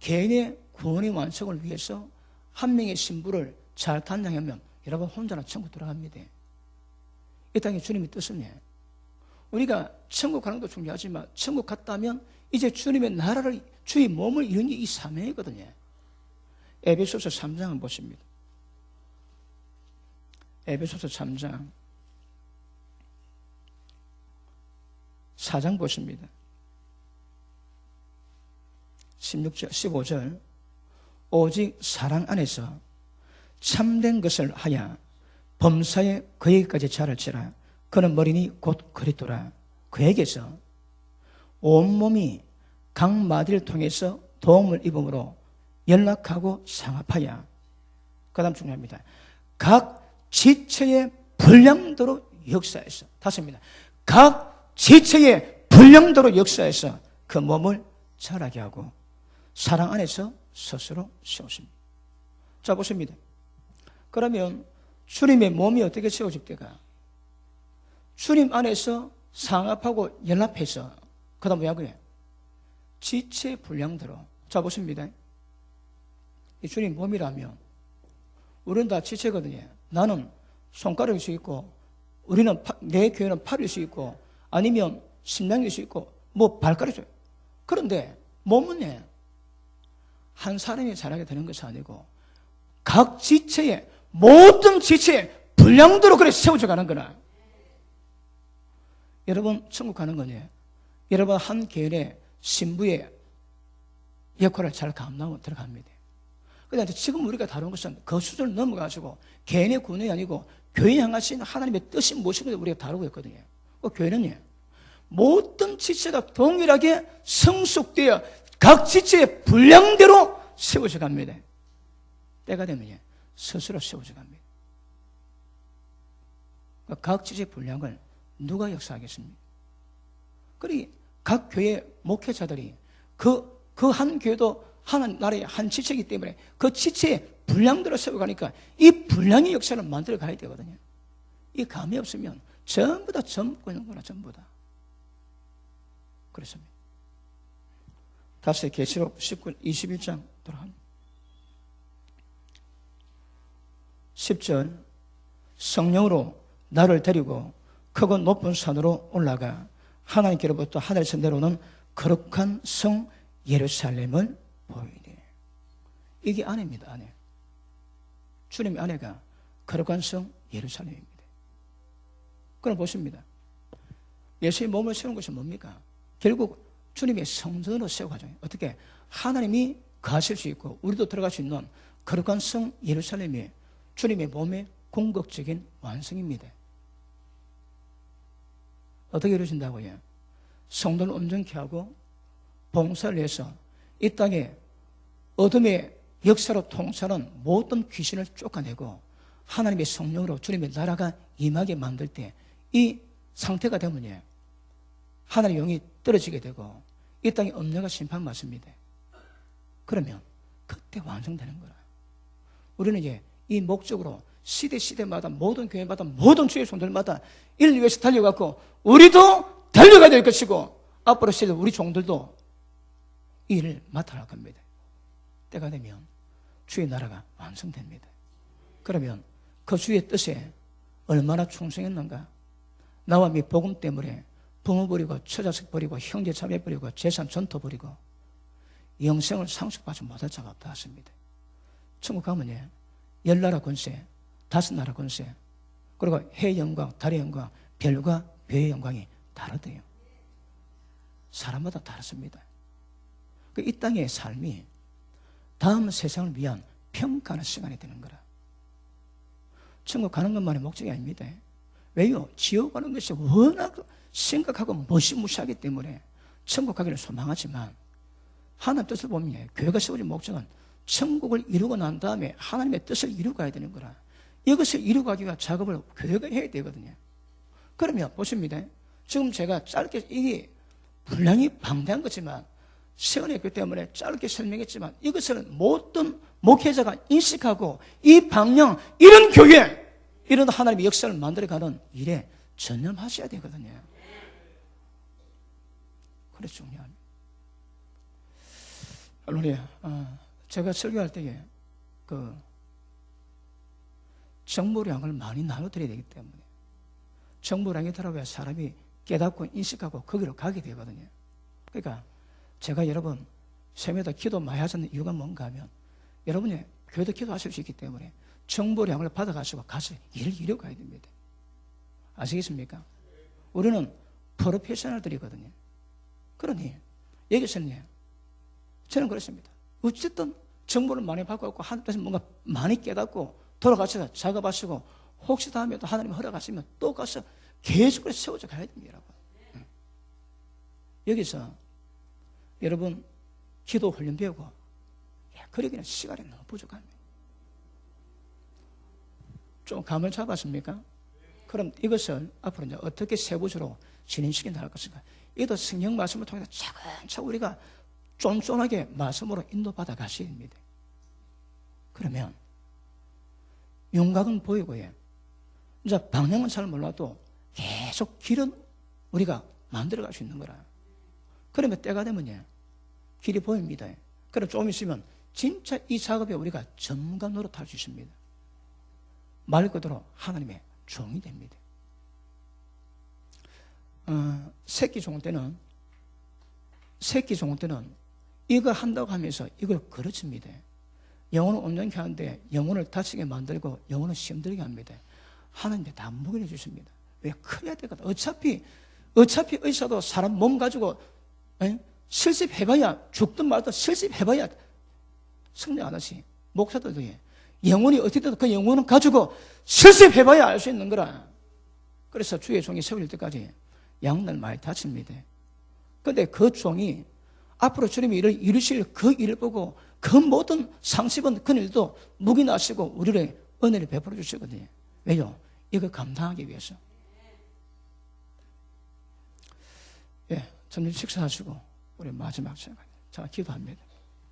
개인의 구원의 완성을 위해서 한 명의 신부를 잘 단장하면 여러분 혼자나 천국 들어갑니다. 이 땅에 주님의 뜻은 우리가 천국 가는 것도 중요하지만 천국 갔다면 이제 주님의 나라를 주의 몸을 이루는 게 이 사명이거든요. 에베소서 3장을 보십니다. 에베소서 3장 4장 보십니다. 16절 15절 오직 사랑 안에서 참된 것을 하여 범사에 그에게까지 자랄지라. 그는 머리니 곧 그리스도라. 그에게서 온몸이 각 마디를 통해서 도움을 입음으로 연락하고 상합하여, 그 다음 중요합니다, 각 지체의 분량대로 역사해서, 다섯입니다, 각 지체의 분량대로 역사해서 그 몸을 자라게 하고 사랑 안에서 스스로 세우십니다. 자 보십니다. 그러면 주님의 몸이 어떻게 세워집니까? 주님 안에서 상합하고 연합해서, 그 다음 뭐야 그래? 지체 분량대로. 자 보십니다. 이 주님 몸이라면 우리는 다 지체거든요. 나는 손가락일 수 있고, 우리는 내 교회는 팔일 수 있고, 아니면 심장일 수 있고, 뭐 발가락일 수 있고. 그런데 몸은 한 사람이 잘하게 되는 것이 아니고 각 지체의 모든 지체의 분량대로 그래 세워져 가는 거나. 여러분 천국 가는 거냐? 여러분 한 개인의 신부의 역할을 잘 감당하고 들어갑니다. 그런데 지금 우리가 다룬 것은 그 수준을 넘어가지고 개인의 구원이 아니고 교회 향하신 하나님의 뜻이 무엇인지 우리가 다루고 있거든요. 그 교회는요, 모든 지체가 동일하게 성숙되어 각 지체의 분량대로 세워져 갑니다. 때가 되면 스스로 세워져 갑니다. 각 지체의 분량을 누가 역사하겠습니까? 그리고 각 교회 목회자들이 그 한 교회도 하나님 나라의 한 지체이기 때문에 그 지체의 분량대로 세워가니까 이 분량의 역사를 만들어 가야 되거든요. 이 감이 없으면 전부 다 젊고 있는 거나 전부 다. 그렇습니다. 다시 계시록 21장 돌아갑니다. 10절 성령으로 나를 데리고 크고 높은 산으로 올라가 하나님께로부터 하늘에서 내려오는 거룩한 성 예루살렘을 보이니. 이게 아내입니다. 아내. 주님의 아내가 거룩한 성 예루살렘입니다. 그럼 보십니다. 예수의 몸을 세운 것이 뭡니까? 결국 주님의 성전으로 세워가죠. 어떻게? 하나님이 가실 수 있고 우리도 들어갈 수 있는 거룩한 성 예루살렘이 주님의 몸의 궁극적인 완성입니다. 어떻게 이루어진다고요? 성도를 온전케 하고 봉사를 해서 이 땅에 어둠의 역사로 통치하는 모든 귀신을 쫓아내고 하나님의 성령으로 주님의 나라가 임하게 만들 때 이 상태가 되면 하나님의 영이 떨어지게 되고 이 땅에 엄령과 심판 맞습니다. 그러면 그때 완성되는 거라. 우리는 이제 이 목적으로 시대마다 모든 교회마다 모든 주의 종들마다 이를 위해서 달려갔고 우리도 달려가야 될 것이고 앞으로 시대 우리 종들도 이 일을 맡아야 할 겁니다. 때가 되면 주의 나라가 완성됩니다. 그러면 그 주의 뜻에 얼마나 충성했는가? 나와 미 복음 때문에 부모 버리고 처자식 버리고 형제 자매 버리고 재산 전토 버리고 영생을 상속받지 못할 자가 없다 하십니다. 천국 가면 10나라 권세, 5나라 권세, 그리고 해의 영광, 달의 영광, 별과 별의 영광이 다르대요. 사람마다 다릅니다. 이 땅의 삶이 다음 세상을 위한 평가하는 시간이 되는 거라. 천국 가는 것만이 목적이 아닙니다. 왜요? 지옥 가는 것이 워낙 심각하고 무시무시하기 때문에 천국 가기를 소망하지만 하나님 뜻을 보면 교회가 세워진 목적은 천국을 이루고 난 다음에 하나님의 뜻을 이루고 가야 되는 거라. 이것을 이루고 가기 위한 작업을 교회가 해야 되거든요. 그러면 보십니다. 지금 제가 짧게 이게 분량이 방대한 거지만 세원했기 때문에 짧게 설명했지만 이것을 모든 목회자가 인식하고 이 방향, 이런 교회, 이런 하나님의 역사를 만들어가는 일에 전념하셔야 되거든요. 그래 중요합니다. 할렐루야. 제가 설교할 때에 정보량을 많이 나눠드려야 되기 때문에 정보량이 들어가야 사람이 깨닫고 인식하고 거기로 가게 되거든요. 그러니까 제가 여러분 새벽에 기도 많이 하자는 이유가 뭔가 하면 여러분이 교회도 기도하실 수 있기 때문에 정보량을 받아가시고 가서 일을 이뤄가야 됩니다. 아시겠습니까? 우리는 프로페셔널들이거든요. 그러니 여기서는 저는 그렇습니다. 어쨌든 정보를 많이 받고 있고 하나님께서 뭔가 많이 깨닫고 돌아가셔서 작업하시고 혹시 다음에 또 하나님 허락하시면 또 가서 계속 세워져 가야 됩니다. 여러분. 여기서 여러분 기도 훈련 배우고 그러기는 시간이 너무 부족합니다. 좀 감을 잡았습니까? 그럼 이것을 앞으로 이제 어떻게 세부적으로 진행시켜 나갈 것인가? 이것도 성경 말씀을 통해서 차근차근 우리가 쫀쫀하게 말씀으로 인도받아 가셔야 됩니다. 그러면 윤곽은 보이고요. 이제 방향은 잘 몰라도 계속 길은 우리가 만들어갈 수 있는 거라. 그러면 때가 되면 길이 보입니다. 그럼 좀 있으면 진짜 이 작업에 우리가 전문가 노릇할 수 있습니다. 말 그대로 하나님의 종이 됩니다. 새끼 종을 때는 이거 한다고 하면서 이걸 가르칩니다. 영혼을 온전케 하는데 영혼을 다치게 만들고 영혼을 힘들게 합니다. 하나님께 다 무게를 주십니다. 왜? 커야 되거든. 어차피 의사도 사람 몸 가지고 실습해봐야 죽든 말든 실습해봐야 성령 안 하시. 목사들도 영혼이 어떻게든 그 영혼은 가지고 실습해봐야 알 수 있는 거라. 그래서 주의 종이 세워질 때까지 양날 많이 다칩니다. 그런데 그 종이 앞으로 주님이 일을 이루실 그 일을 보고 그 모든 상습은 그 일도 묵인하시고 우리를 은혜를 베풀어 주시거든요. 왜요? 이걸 감당하기 위해서. 점심 식사하시고 우리 마지막 시간. 자, 기도합니다.